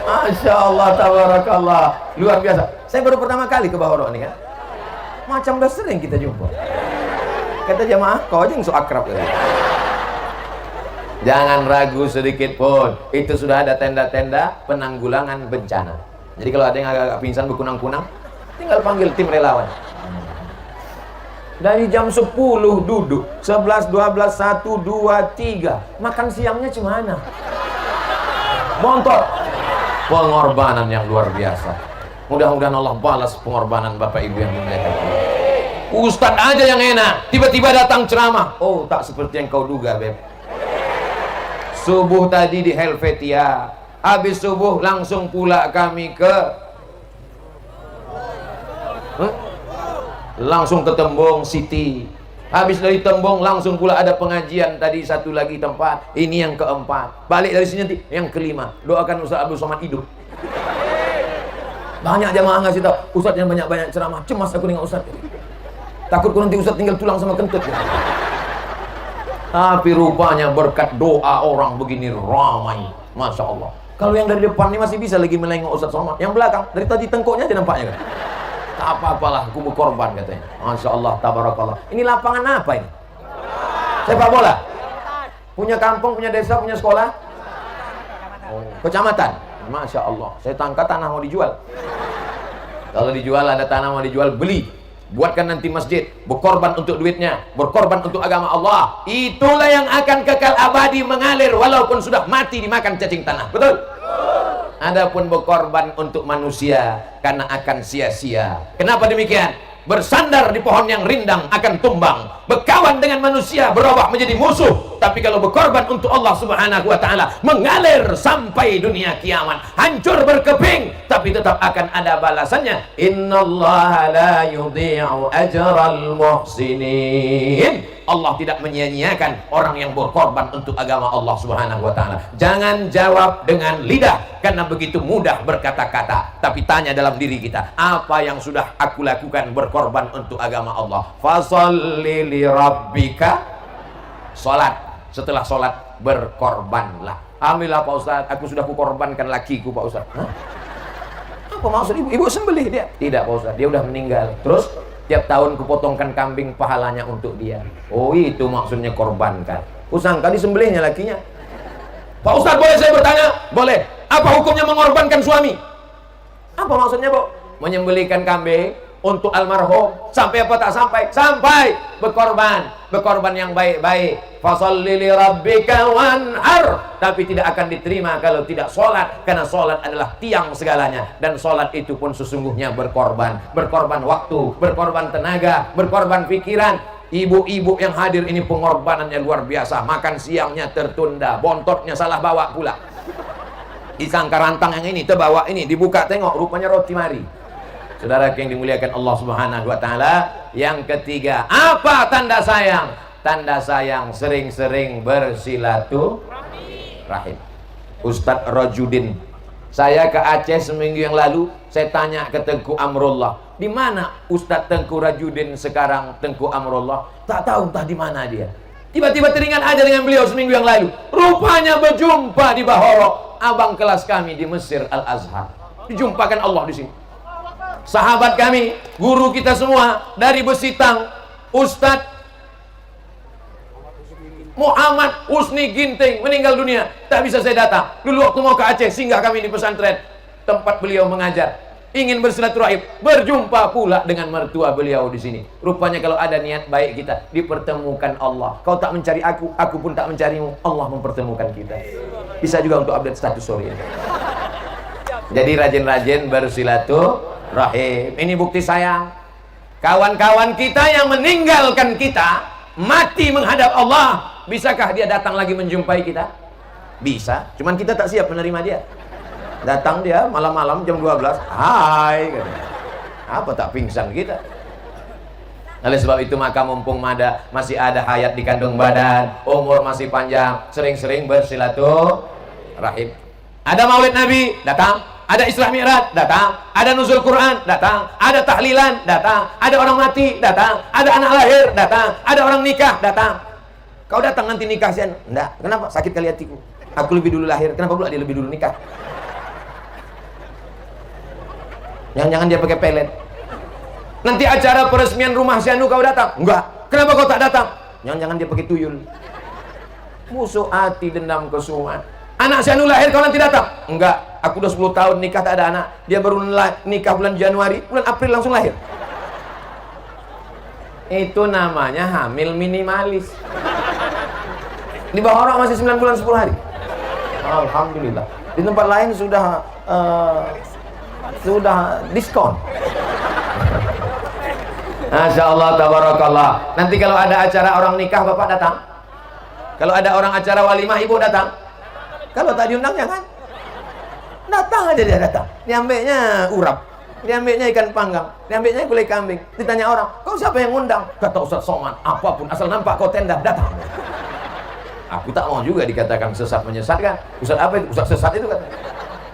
Masya Allah, tabarakallah, luar biasa. Saya baru pertama kali ke Bahoro ini kan. Macam udah sering kita jumpa. Kata jamaah, kau aja yang so akrab ya. Jangan ragu sedikit pun, itu sudah ada tenda-tenda penanggulangan bencana. Jadi kalau ada yang agak pingsan berkunang-kunang, tinggal panggil tim relawan. Dari jam 10 duduk, 11, 12, 1, 2, 3. Makan siangnya gimana? Montor. Pengorbanan yang luar biasa. Mudah-mudahan Allah balas pengorbanan Bapak Ibu yang dimuliakan. Ustadz aja yang enak, tiba-tiba datang ceramah. Oh, tak seperti yang kau duga, Beb. Subuh tadi di Helvetia, habis subuh langsung pula kami ke langsung ke Tembong City. Habis dari Tembong langsung pula ada pengajian tadi satu lagi tempat. Ini yang keempat. Balik dari sini nanti yang kelima. Doakan Ustaz Abdul Somad hidup. Banyak jamaah ngasih tahu, Ustaz yang banyak-banyak ceramah. Cemas aku dengan Ustaz. Takut nanti Ustaz tinggal tulang sama kentut. Tapi rupanya berkat doa orang begini ramai. Masya Allah. Kalau yang dari depan ini masih bisa lagi melengok Ustaz Somad. Yang belakang, dari tadi tengkoknya aja nampaknya kan. Tak apa-apalah, aku berkorban katanya. Masya Allah, tabarakallah. Ini lapangan apa ini? Sepak bola? Punya kampung, punya desa, punya sekolah? Oh, kecamatan? Masya Allah. Saya tangka tanah mau dijual. Kalau dijual, ada tanah mau dijual, beli. Buatkan nanti masjid, berkorban untuk duitnya, berkorban untuk agama Allah. Itulah yang akan kekal abadi mengalir walaupun sudah mati dimakan cacing tanah. Betul? Adapun berkorban untuk manusia karena akan sia-sia. Kenapa demikian? Bersandar di pohon yang rindang akan tumbang. Berkawan dengan manusia berubah menjadi musuh. Tapi kalau berkorban untuk Allah Subhanahu wa taala, mengalir sampai dunia kiamat, hancur berkeping, tapi tetap akan ada balasannya. Innallaha la yudhi'u ajral muhsinin. Allah tidak menyia-nyiakan orang yang berkorban untuk agama Allah Subhanahu wa taala. Jangan jawab dengan lidah karena begitu mudah berkata-kata, tapi tanya dalam diri kita, apa yang sudah aku lakukan berkorban untuk agama Allah? Fasholli li rabbika. Salat, setelah salat berkorbanlah. Alhamdulillah Pak Ustaz, aku sudah kukorbankan lakiku Pak Ustaz. Hah? Apa maksud ibu? Ibu sembelih dia? Tidak Pak Ustaz, dia udah meninggal. Terus tiap tahun kupotongkan kambing pahalanya untuk dia. Oh itu maksudnya korbankan. Kusangka disembelihnya lakinya. Pak Ustaz boleh saya bertanya? Boleh. Apa hukumnya mengorbankan suami? Apa maksudnya Bu? Menyembelihkan kambing untuk almarhum. Sampai apa tak sampai? Sampai. Berkorban yang baik-baik. Fasholli li rabbika wanhar. Tapi tidak akan diterima kalau tidak sholat, karena sholat adalah tiang segalanya. Dan sholat itu pun sesungguhnya berkorban waktu, berkorban tenaga, berkorban pikiran. Ibu-ibu yang hadir ini pengorbanannya luar biasa. Makan siangnya tertunda, bontotnya salah bawa pula. Disangka rantang yang ini terbawa ini, dibuka tengok rupanya roti mari. Saudara yang dimuliakan Allah Subhanahu wa taala, yang ketiga, apa tanda sayang? Tanda sayang sering-sering bersilaturahim. Ustadz Rajudin, saya ke Aceh seminggu yang lalu, saya tanya ke Tengku Amrullah, di mana Ustadz Tengku Rajudin sekarang? Tengku Amrullah tak tahu entah di mana dia. Tiba-tiba teringat aja dengan beliau seminggu yang lalu. Rupanya berjumpa di Bahoro, abang kelas kami di Mesir Al-Azhar. Dijumpakan Allah di sini. Sahabat kami, guru kita semua dari Besitang, Ustadz Muhammad Husni Ginting meninggal dunia. Tak bisa saya datang. Dulu waktu mau ke Aceh, singgah kami di pesantren tempat beliau mengajar. Ingin bersilaturahim, berjumpa pula dengan mertua beliau di sini. Rupanya kalau ada niat baik kita, dipertemukan Allah. Kau tak mencari aku pun tak mencarimu. Allah mempertemukan kita. Bisa juga untuk update status story. Jadi rajin-rajin bersilaturahim. Ini bukti sayang. Kawan-kawan kita yang meninggalkan kita, mati menghadap Allah, bisakah dia datang lagi menjumpai kita? Bisa, cuman kita tak siap menerima dia. Datang dia malam-malam jam 12, hai katanya. Apa tak pingsan kita? Oleh sebab itu maka mumpung masih ada hayat di kandung badan, umur masih panjang, sering-sering bersilaturahim. Ada maulid Nabi, datang. Ada Isra Mi'raj, datang. Ada nuzul Quran, datang. Ada tahlilan, datang. Ada orang mati, datang. Ada anak lahir, datang. Ada orang nikah, datang. Kau datang nanti nikah sian? Enggak. Kenapa? Sakit kali hatiku. Aku lebih dulu lahir. Kenapa pula dia lebih dulu nikah? Jangan-jangan dia pakai pelet. Nanti acara peresmian rumah si Anu kau datang? Enggak. Kenapa kau tak datang? Jangan-jangan dia pakai tuyul. Musuh hati dendam kesumat. Anak si Anu lahir kau nanti datang? Enggak. Aku udah 10 tahun nikah tak ada anak. Dia baru nikah bulan Januari, bulan April langsung lahir. Itu namanya hamil minimalis. Di Bahoro masih 9 bulan 10 hari. Alhamdulillah. Di tempat lain sudah diskon. Masya Allah, tabarakallah. Nanti kalau ada acara orang nikah Bapak datang. Kalau ada orang acara walimah Ibu datang. Kalau tak diundang jangan. Datang aja dia datang. Diambilnya urap, diambilnya ikan panggang, diambilnya gulai kambing. Ditanya orang, kau siapa yang ngundang? Kata Ustaz Somad, apapun asal nampak kau tenda datang. Aku tak mau juga dikatakan sesat menyesatkan. Ustaz apa itu? Ustaz sesat itu kata.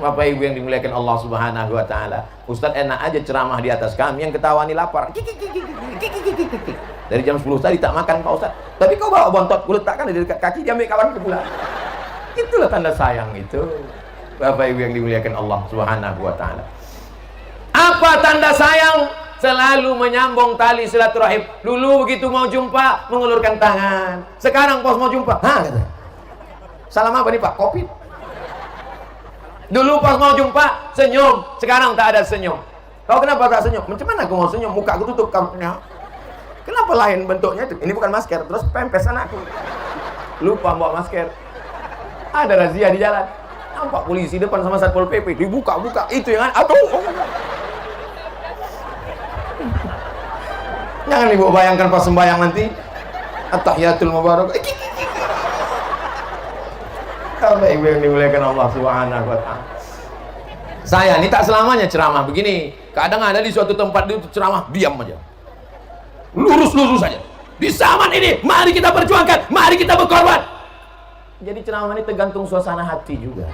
Bapak Ibu yang dimuliakan Allah Subhanahu wa taala. Ustaz enak aja ceramah di atas kami, yang ketawa nih lapar. Dari jam 10 tadi tak makan Pak Ustaz. Tapi kau bawa bontot, ku letakkan di dekat kaki, dia ambil kawan ke pula. Itulah tanda sayang itu. Bapak Ibu yang dimuliakan Allah Subhanahu wa taala. Apa tanda sayang? Selalu menyambung tali silaturahim. Dulu begitu mau jumpa mengulurkan tangan. Sekarang pas mau jumpa, kata. Salam apa nih Pak? Covid. Dulu pas mau jumpa senyum, sekarang tak ada senyum. Kau kenapa tak senyum? Macam mana aku mau senyum? Muka aku tutup kamarnya. Kenapa lain bentuknya itu? Ini bukan masker, terus pempes anakku. Lupa bawa masker. Ada razia di jalan. Nampak polisi depan sama Satpol PP, dibuka-buka, itu yang aduh. Jangan Ibu bayangkan pas sembahyang nanti At-tahiyatul mubarak. Apa yang dimuliakan Allah Subhanahu wa Ta'ala. Saya ini tak selamanya ceramah begini. Kadang ada di suatu tempat itu ceramah diam aja, lurus-lurus saja. Di zaman ini mari kita perjuangkan, mari kita berkorban. Jadi ceramah ini tergantung suasana hati juga.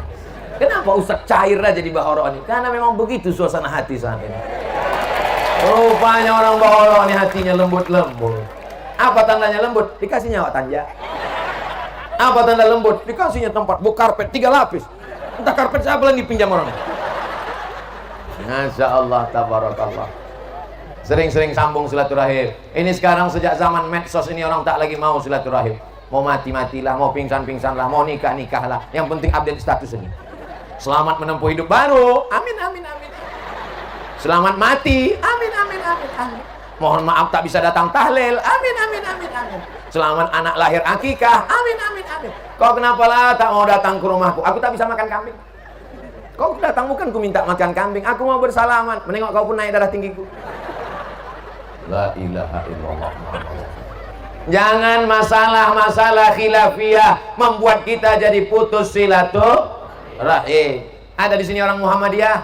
Kenapa Ustaz cair aja di Bahoro ini? Karena memang begitu suasana hati saat ini. Rupanya orang Bahoro ini hatinya lembut-lembut. Apa tandanya lembut? Dikasih nyawa tanja. Apa tanda lembut? Dikasihnya tempat buat karpet 3 lapis. Entah karpet siapa lagi dipinjam orang. Masya Allah, tabarakallah. Sering-sering sambung silaturahim. Ini sekarang sejak zaman medsos ini orang tak lagi mau silaturahim. Mau mati-matilah, mau pingsan-pingsan lah, mau nikah-nikah lah. Yang penting update status ini. Selamat menempuh hidup baru. Amin, amin, amin. Selamat mati. Amin, amin, amin, amin. Mohon maaf tak bisa datang tahlil. Amin, amin, amin, amin. Selamat anak lahir akikah. Amin, amin, amin. Kau kenapa lah tak mau datang ke rumahku? Aku tak bisa makan kambing. Kau datang bukan ku minta makan kambing. Aku mau bersalaman, menengok kau pun naik darah tinggiku. La ilaha illallah. Jangan masalah-masalah khilafiyah membuat kita jadi putus silaturahim. Ada di sini orang Muhammadiyah?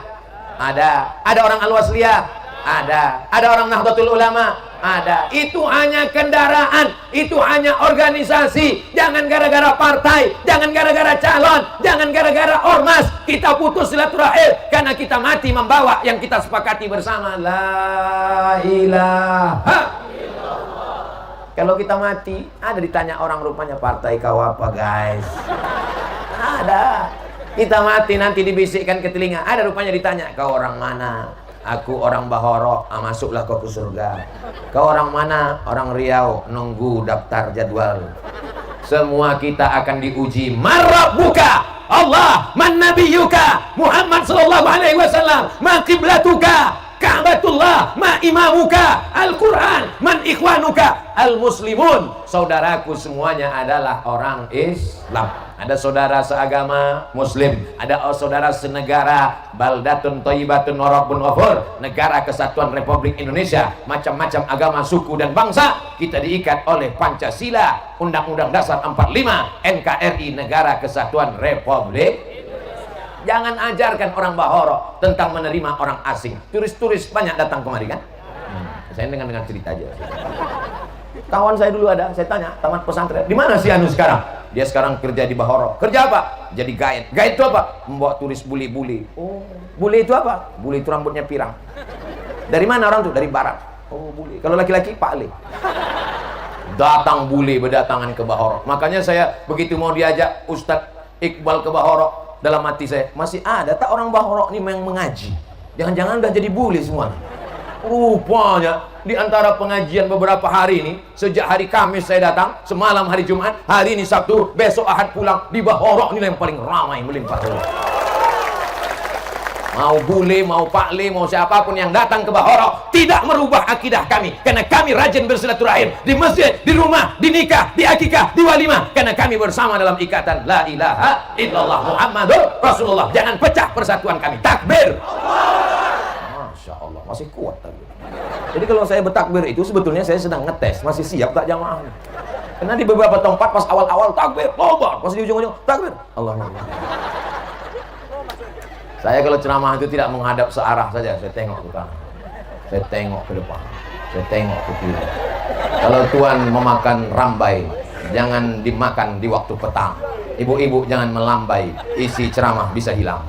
Ada. Ada orang Al-Wasliyah? Ada. Ada orang Nahdlatul Ulama? Ada. Itu hanya kendaraan, itu hanya organisasi. Jangan gara-gara partai, jangan gara-gara calon, jangan gara-gara ormas kita putus silaturahim, karena kita mati membawa yang kita sepakati bersama. La ilaha illallah. Kalau kita mati, ada ditanya orang rupanya partai kau apa guys? Ada. Kita mati nanti dibisikkan ke telinga, ada rupanya ditanya kau orang mana? Aku orang Bahoro, masuklah kau ke surga. Kau orang mana? Orang Riau, nunggu daftar jadwal. Semua kita akan diuji. Marabbuka, Allah, man nabiyuka, Muhammad sallallahu alaihi wasallam, ma qiblatuka, Ka'batullah, ma imamuka, Al-Quran, man ikhwanuka, al-muslimun. Saudaraku semuanya adalah orang Islam. Ada saudara seagama Muslim, ada saudara senegara, baldatun thayyibatun wa rabbun ghafur, negara kesatuan Republik Indonesia, macam-macam agama, suku dan bangsa. Kita diikat oleh Pancasila, Undang-Undang Dasar 45, NKRI, Negara Kesatuan Republik. Jangan ajarkan orang Bahoro tentang menerima orang asing. Turis-turis banyak datang kemari kan? Saya dengan cerita aja. Kawan saya dulu ada, saya tanya, tamat pesantren. Di mana si Anu sekarang? Dia sekarang kerja di Bahoro. Kerja apa? Jadi guide. Guide itu apa? Membawa turis bule-bule. Oh, bule itu apa? Bule itu rambutnya pirang. Dari mana orang tuh? Dari barat. Oh, bule. Kalau laki-laki, Pak Le. Datang bule berdatangan ke Bahoro. Makanya saya begitu mau diajak Ustadz Iqbal ke Bahoro, dalam hati saya, masih ada tak orang Bahoro ini yang mengaji? Jangan-jangan udah jadi bule semua. Rupanya di antara pengajian beberapa hari ini, sejak hari Kamis saya datang, semalam hari Jumat, hari ini Sabtu, besok Ahad pulang, di Bahoro ini yang paling ramai melimpah ruah. Mau bule, mau Pak Le, mau siapapun yang datang ke Bahoro tidak merubah akidah kami, karena kami rajin bersilaturahim di masjid, di rumah, di nikah, di akikah, di walimah, karena kami bersama dalam ikatan la ilaha illallah Muhammadur Rasulullah. Jangan pecah persatuan kami. Takbir. Masya Allah, masih kuat tadi. Jadi kalau saya bertakbir itu sebetulnya saya sedang ngetes, masih siap tak jamaah. Karena di beberapa tempat pas awal-awal takbir, lobar, pas di ujung-ujung takbir, Allahu Akbar. Saya kalau ceramah itu tidak menghadap searah saja, saya tengok ke kanan, saya tengok ke depan, saya tengok ke kiri. Kalau Tuhan memakan rambai, jangan dimakan di waktu petang. Ibu-ibu jangan melambai, isi ceramah bisa hilang.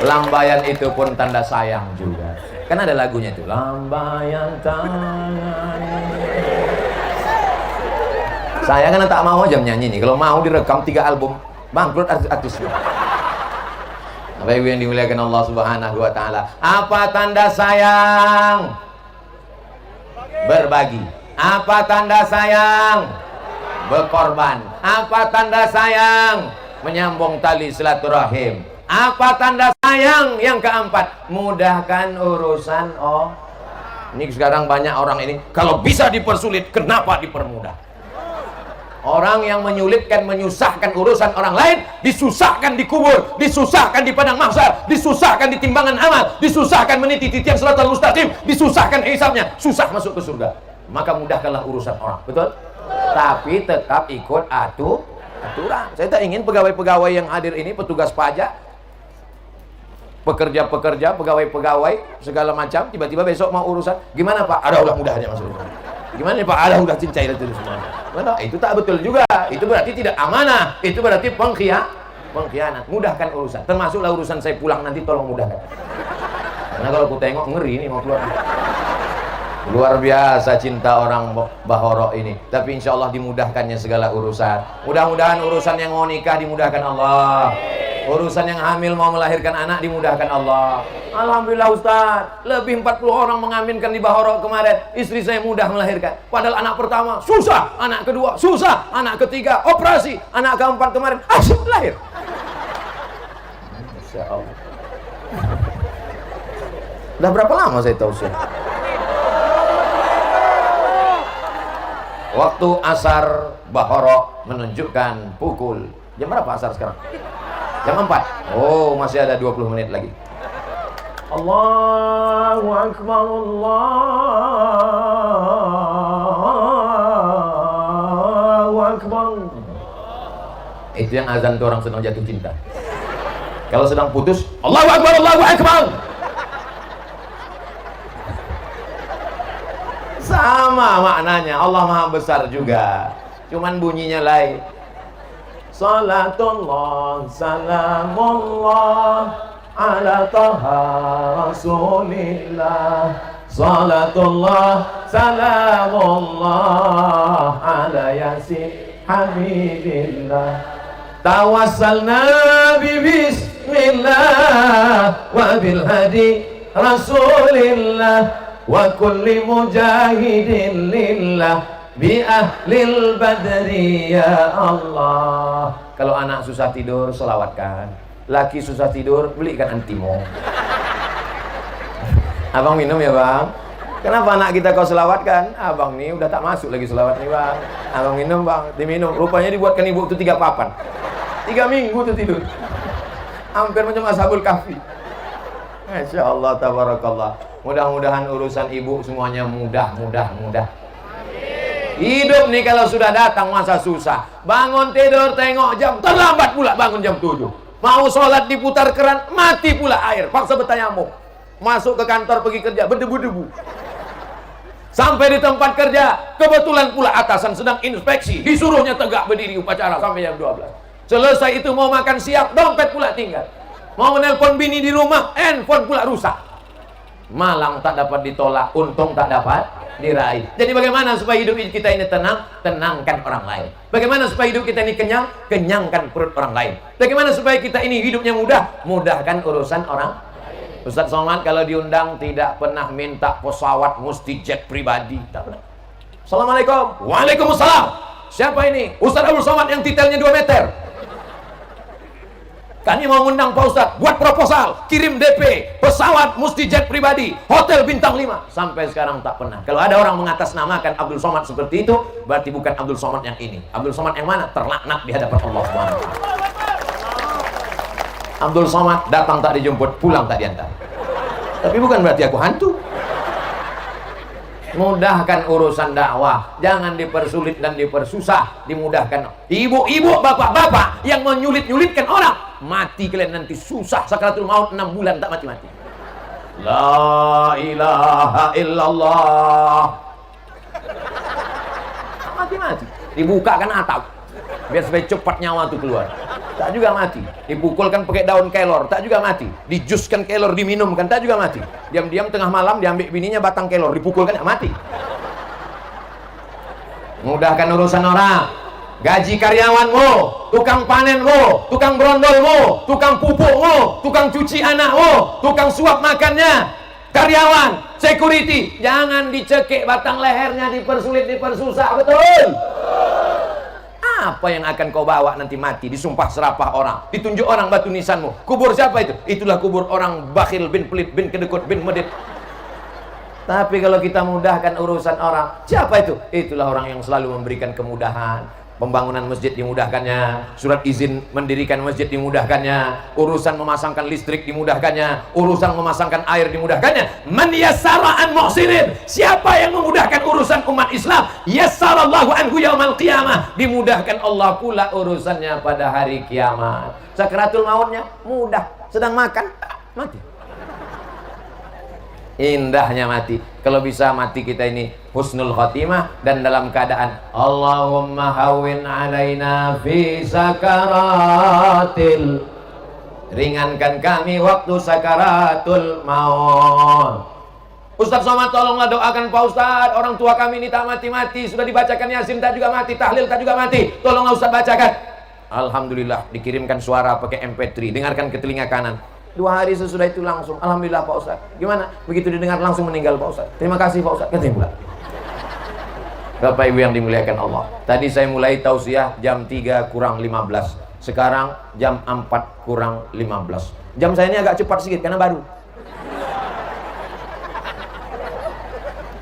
Lambaian itu pun tanda sayang juga. Kan ada lagunya itu, lambaian tangan. Saya kan tak mau aja nyanyi nih. Kalau mau direkam 3 album, bangkrut artis. Bapak Ibu yang dimuliakan Allah Subhanahu wa taala. Apa tanda sayang? Berbagi. Apa tanda sayang? Berkorban. Apa tanda sayang? Menyambung tali silaturahim. Apa tanda sayang yang keempat? Mudahkan urusan Ini sekarang banyak orang ini, kalau bisa dipersulit, kenapa dipermudah? Orang yang menyulitkan, menyusahkan urusan orang lain, disusahkan di kubur, disusahkan di padang mahsyar, disusahkan di timbangan amal, disusahkan meniti titian siratal mustaqim, disusahkan hisabnya, susah masuk ke surga. Maka mudahkanlah urusan orang, betul? Tapi tetap ikut aturan. Saya tak ingin pegawai-pegawai yang hadir ini, petugas pajak, pekerja-pekerja, pegawai-pegawai segala macam, tiba-tiba besok mau urusan, gimana Pak? Ada udah mudahnya maksudnya. Gimana nih Pak? Ada udah cincai itu semua. Mana? Itu tak betul juga. Itu berarti tidak amanah. Itu berarti pengkhianat. Mudahkan urusan. Termasuklah urusan saya pulang nanti, tolong mudahkan. Karena kalau aku tengok ngeri nih mau keluar. Luar biasa cinta orang Bahoro ini. Tapi insya Allah dimudahkannya segala urusan. Mudah-mudahan urusan yang mau nikah dimudahkan Allah. Urusan yang hamil mau melahirkan anak dimudahkan Allah. Alhamdulillah Ustaz, lebih 40 orang mengaminkan di Bahoro kemarin. Istri saya mudah melahirkan. Padahal anak pertama susah, anak kedua susah, anak ketiga operasi, anak keempat kemarin asyik lahir. Masya Allah. Udah berapa lama saya tahu sih? Waktu asar Bahoro menunjukkan pukul. Jam berapa asar sekarang? Jam 4. Oh, masih ada 20 menit lagi. Allahu Akbar, Allahu Akbar. Itu yang azan tuh orang sedang jatuh cinta. Kalau sedang putus, Allahu Akbar, Allahu Akbar. Sama maknanya, Allah Maha Besar juga. Cuman bunyinya lain. Salatullah, salamullah ala taha rasulillah. Salatullah, salamullah ala yasin habibillah. Tawassalna bi bismillah wa bil hadi rasulillah wa kulli mujahidin lillah bi ahlil badri ya Allah. Kalau anak susah tidur, selawatkan. Laki susah tidur, belikan antimo. Abang minum ya bang. Kenapa anak kita kau selawatkan? Abang nih udah tak masuk lagi selawat nih bang. Abang minum bang, diminum. Rupanya dibuatkan ibu itu 3 papan. 3 minggu tuh tidur. Hampir macam Ashabul Kahfi. Masya Allah, tabarakallah. Mudah-mudahan urusan ibu semuanya mudah. Hidup nih kalau sudah datang masa susah, bangun tidur tengok jam, terlambat pula bangun jam 7. Mau sholat diputar keran, mati pula air, paksa bertayamum. Masuk ke kantor pergi kerja, berdebu-debu. Sampai di tempat kerja, kebetulan pula atasan sedang inspeksi, disuruhnya tegak berdiri upacara sampai jam 12. Selesai itu mau makan siap, dompet pula tinggal. Mau menelpon bini di rumah, handphone pula rusak. Malang tak dapat ditolak, untung tak dapat diraih. Jadi bagaimana supaya hidup kita ini tenang? Tenangkan orang lain. Bagaimana supaya hidup kita ini kenyang? Kenyangkan perut orang lain. Bagaimana supaya kita ini hidupnya mudah? Mudahkan urusan orang. Ustaz Somad kalau diundang tidak pernah minta pesawat mesti jet pribadi. Tak pernah. Assalamualaikum. Waalaikumsalam. Siapa ini? Ustaz Abdul Somad yang titelnya 2 meter. Kami mau undang Pak Ustaz, buat proposal, kirim DP, pesawat mesti jet pribadi, hotel bintang 5. Sampai sekarang tak pernah. Kalau ada orang mengatasnamakan Abdul Somad seperti itu, berarti bukan Abdul Somad yang ini. Abdul Somad yang mana? Terlaknat di hadapan Allah SWT. Abdul Somad datang tak dijemput, pulang tak diantar. Tapi bukan berarti aku hantu. Mudahkan urusan dakwah, jangan dipersulit dan dipersusah, dimudahkan. Ibu-ibu, bapak-bapak yang menyulit-nyulitkan orang, mati kalian nanti susah sakaratul maut 6 bulan tak mati-mati. La ilaha illallah. Mati-mati. Dibukakan atap biar supaya cepat nyawa itu keluar. Tak juga mati. Dipukulkan pakai daun kelor, tak juga mati. Dijuskan kelor diminumkan, tak juga mati. Diam-diam tengah malam diambil bininya batang kelor, dipukulkan, tak mati. Mudahkan urusan orang. Gaji karyawanmu, tukang panenmu, tukang brondolmu, tukang pupukmu, tukang cuci anakmu, tukang suap makannya, karyawan, security, jangan dicekik batang lehernya, dipersulit, dipersusah, betul? Apa yang akan kau bawa nanti mati, disumpah serapah orang, ditunjuk orang batu nisanmu. Kubur siapa itu? Itulah kubur orang bakhil bin pelit bin kedekut bin medit. Tapi kalau kita mudahkan urusan orang, siapa itu? Itulah orang yang selalu memberikan kemudahan. Pembangunan masjid dimudahkannya, surat izin mendirikan masjid dimudahkannya, urusan memasangkan listrik dimudahkannya, urusan memasangkan air dimudahkannya. Man yassara an muhsinin, siapa yang memudahkan urusan umat Islam, yassarallahu anhu yaumal qiyamah, dimudahkan Allah pula urusannya pada hari kiamat. Sakaratul mautnya mudah, sedang makan mati. Indahnya mati. Kalau bisa mati kita ini husnul khotimah dan dalam keadaan Allahumma hawwin alaina fi sakaratil, ringankan kami waktu sakaratul maut. Ustaz Somad, tolonglah doakan Pak Ustaz, orang tua kami ini tak mati-mati, sudah dibacakan Yasin tak juga mati, tahlil tak juga mati, tolonglah Ustaz bacakan. Alhamdulillah dikirimkan suara pakai MP3, dengarkan ke telinga kanan. 2 hari sesudah itu langsung, alhamdulillah Pak Ustaz. Gimana? Begitu didengar langsung meninggal Pak Ustaz. Terima kasih Pak Ustaz. Katanya pula. Bapak Ibu yang dimuliakan Allah. Tadi saya mulai tausiah jam 3 kurang 15. Sekarang jam 4 kurang 15. Jam saya ini agak cepat sedikit karena baru.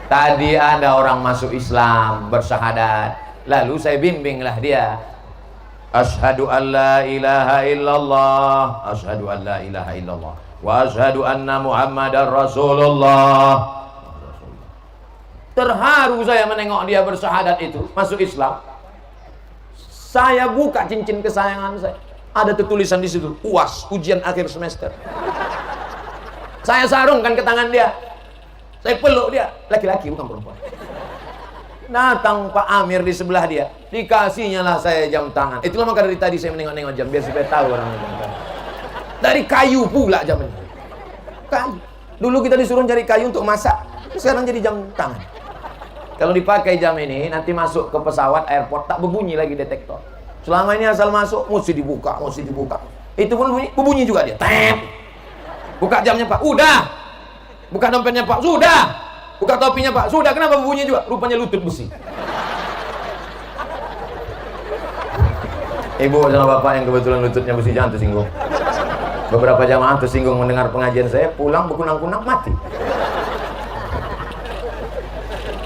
Tadi ada orang masuk Islam, bersyahadat. Lalu saya bimbinglah dia. Asyhadu an la ilaha illallah, asyhadu an la ilaha illallah, wa asyhadu anna Muhammadar Rasulullah. Terharu saya menengok dia bersyahadat itu, masuk Islam. Saya buka cincin kesayangan saya, ada tertulisan di situ, UAS, ujian akhir semester. Saya sarungkan ke tangan dia, saya peluk dia, laki-laki bukan perempuan. Datang Pak Amir di sebelah dia, dikasihnya lah saya jam tangan. Itulah maka dari tadi saya menengok-nengok jam, biar supaya tahu orang jam tangan. Dari kayu pula jam ini. Kayu. Dulu kita disuruh cari kayu untuk masak, sekarang jadi jam tangan. Kalau dipakai jam ini, nanti masuk ke pesawat airport tak berbunyi lagi detektor. Selama ini asal masuk mesti dibuka, mesti dibuka. Itu pun berbunyi juga dia. Tep. Buka jamnya Pak, udah. Buka dompetnya Pak, sudah. Buka topinya Pak, sudah. Kenapa berbunyi juga? Rupanya lutut besi. Ibu sama bapak yang kebetulan lututnya besi jangan tersinggung. Beberapa jamaah tersinggung mendengar pengajian saya, pulang berkunang-kunang mati.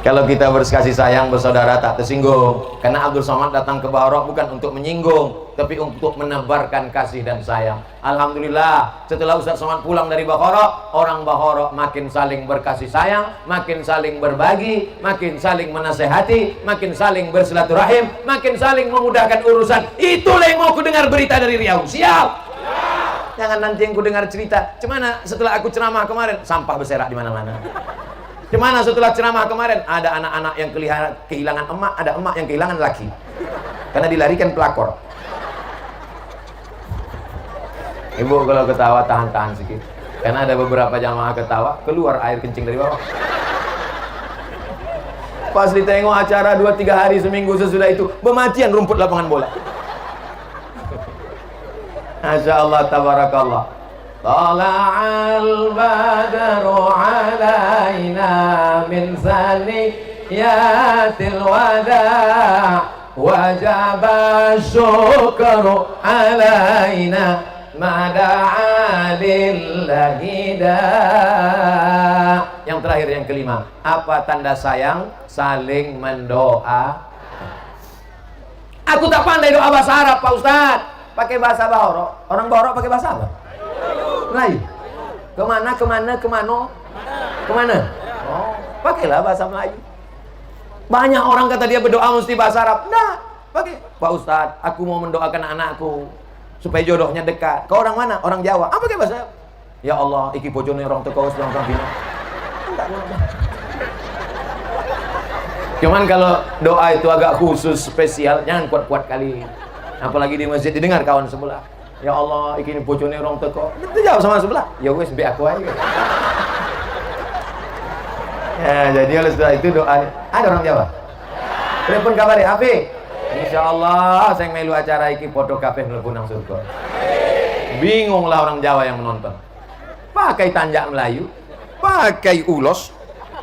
Kalau kita berkasih sayang bersaudara tak tersinggung. Karena Abdul Somad datang ke Bahoro bukan untuk menyinggung, tapi untuk menebarkan kasih dan sayang. Alhamdulillah, setelah Ustaz Somad pulang dari Bahoro, orang Bahoro makin saling berkasih sayang, makin saling berbagi, makin saling menasehati, makin saling bersilaturahim, makin saling memudahkan urusan. Itulah yang mau ku dengar berita dari Riau. Siap? Jangan nanti yang ku dengar cerita, "Cemana setelah aku ceramah kemarin, sampah berserak di mana-mana." Gimana setelah ceramah kemarin? Ada anak-anak yang kehilangan emak, ada emak yang kehilangan laki. Karena dilarikan pelakor. Ibu kalau ketawa tahan-tahan sedikit. Karena ada beberapa jamaah ketawa, keluar air kencing dari bawah. Pas ditengok acara 2-3 hari seminggu sesudah itu, pematian rumput lapangan bola. Masya Allah, tabarakallah. Tala'al badru alaina min saniyatil wada' wajaba syukru alaina mada'a lillahi da'. Yang terakhir, yang kelima, apa tanda sayang? Saling mendoa. Aku tak pandai doa bahasa Arab Pak Ustaz, pakai bahasa Bahoro. Orang Bahoro pakai bahasa apa? Melayu. Kemana? Oh, pakailah bahasa Melayu. Banyak orang kata dia berdoa mesti bahasa Arab. Nah, pakai. Pak Ustaz, aku mau mendoakan anakku supaya jodohnya dekat. Kau orang mana? Orang Jawa. Apa pakai bahasa Arab? Ya Allah, iki bojone orang teko wis orang bina. Enggak. Cuman kalau doa itu agak khusus spesial, jangan kuat-kuat kali. Apalagi di masjid didengar kawan sebelah. Ya Allah, iki bojone orang teko. Itu jawab sama sebelah. Ya wis be aku aja. Ya, jadi oleh setelah itu doa. Ada orang Jawa? Telepon kabari, Afi. Insyaallah saya melu acara iki podo kabeh mlebu nang surga. Bingunglah orang Jawa yang menonton. Pakai tanjak Melayu, pakai ulos,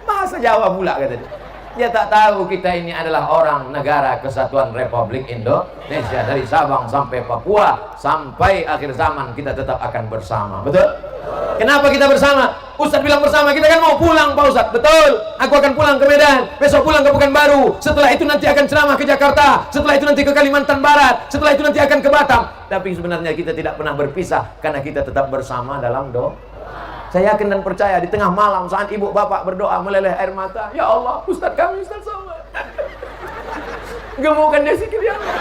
bahasa Jawa pula kata dia. Dia tak tahu kita ini adalah orang negara Kesatuan Republik Indonesia. Dari Sabang sampai Papua, sampai akhir zaman kita tetap akan bersama. Betul? Kenapa kita bersama? Ustadz bilang bersama, kita kan mau pulang Pak Ustadz. Betul, aku akan pulang ke Medan, besok pulang ke Pekanbaru, setelah itu nanti akan ceramah ke Jakarta, setelah itu nanti ke Kalimantan Barat, setelah itu nanti akan ke Batam. Tapi sebenarnya kita tidak pernah berpisah, karena kita tetap bersama dalam doa. Saya yakin dan percaya di tengah malam saat ibu bapak berdoa meleleh air mata, ya Allah, Ustadz kami Ustadz sama. Gemukkan dia sikit ya Allah.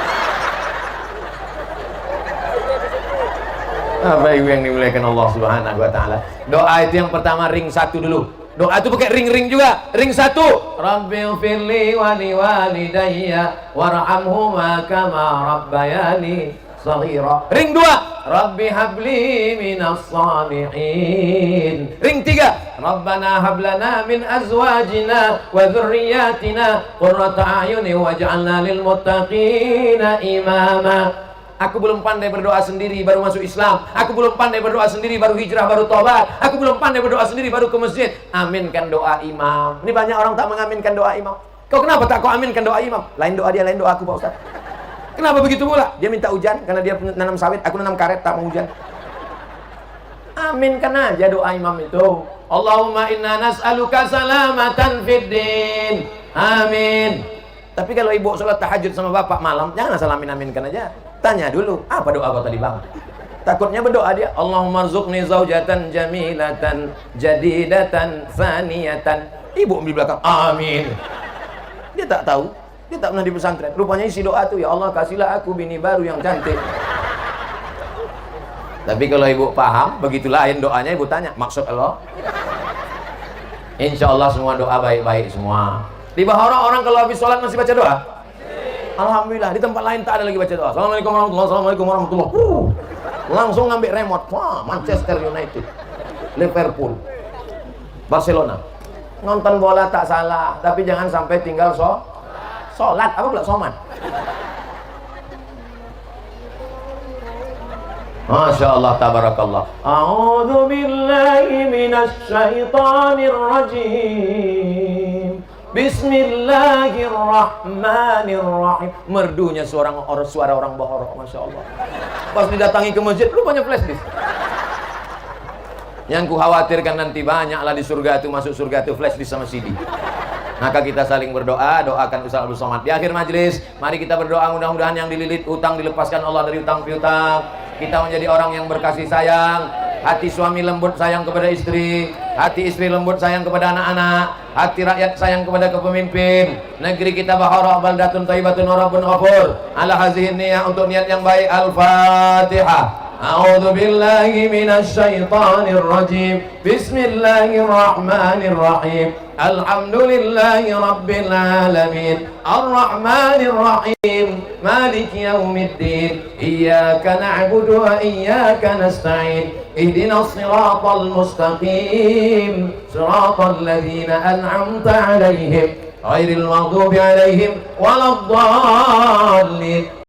Bapak ibu yang dimuliakan Allah Subhanahu wa taala. Doa itu yang pertama ring 1 dulu. Doa itu pakai ring-ring juga. Ring 1. Rabbighfirli wa liwalidayya warhamhuma kama rabbayani shaghira. Ring 2. Rabbi habli minas salihin. Ring 3. Rabbana hablana min azwajina wa dhurriyyatina qurrata a'yuni waj'alna lil muttaqina imama. Aku belum pandai berdoa sendiri baru masuk Islam. Aku belum pandai berdoa sendiri baru hijrah, baru tobat. Aku belum pandai berdoa sendiri baru ke masjid. Aminkan doa imam. Ini banyak orang tak mengaminkan doa imam. Kau kenapa tak kau aminkan doa imam? Lain doa dia, lain doa aku Pak Ustaz. Kenapa begitu pula? Dia minta hujan karena dia nanam sawit, aku nanam karet, tak mau hujan. Aminkan aja doa imam itu. Allahumma inna nas'aluka salamatan fid din. Amin. Tapi kalau ibu sholat tahajud sama bapak malam, jangan asal amin-aminkan aja. Tanya dulu, apa doa kau tadi bang? Takutnya berdoa dia, Allahumma rzuqni zaujatan jamilatan jadidatan faniyatan. Ibu di belakang, amin. Dia tak tahu, dia tak pernah di pesantren. Rupanya isi doa tuh, ya Allah kasihlah aku bini baru yang cantik. Tapi kalau ibu paham, begitu lain doanya, ibu tanya, maksud Allah? Insya Allah semua doa baik-baik semua. Di Bahara orang kalau habis sholat masih baca doa? Alhamdulillah. Di tempat lain tak ada lagi baca doa. Assalamualaikum warahmatullahi wabarakatuh. Assalamualaikum warahmatullahi wabarakatuh. Langsung ngambil remote. Wah, Manchester United, Liverpool, Barcelona. Nonton bola tak salah, tapi jangan sampai tinggal sholat. Apa pula soman? Masya Allah, tabarakallah. A'udzu billahi minasy syaithanir rajim. Bismillahirrahmanirrahim. Merdunya suara orang Bahara, Masya Allah. Pas didatangi ke masjid, rupanya flash disk. Yang ku khawatirkan nanti banyaklah di surga itu, masuk surga itu flash disk sama CD. Maka kita saling berdoa, doakan Ustaz Abdul Somad. Di akhir majelis, mari kita berdoa mudah-mudahan yang dililit utang dilepaskan Allah dari utang piutang. Kita menjadi orang yang berkasih sayang. Hati suami lembut sayang kepada istri, hati istri lembut sayang kepada anak-anak, hati rakyat sayang kepada kepemimpin. Negeri kita Bahara baldatun thayyibatun wa rabbun ghafur. Ala hazihi niyah, untuk niat yang baik. Al-Fatihah. A'udzu billahi minasy syaithanir rajim. Bismillahirrahmanirrahim. Alhamdulillahi rabbil alamin. Ar-Rahmanir Rahim. Maliki yaumiddin. Iyyaka na'budu wa iyyaka nasta'in. Ihdinas siratal mustaqim. Siratal ladzina an'amta 'alaihim ghairil maghdubi 'alaihim waladdallin.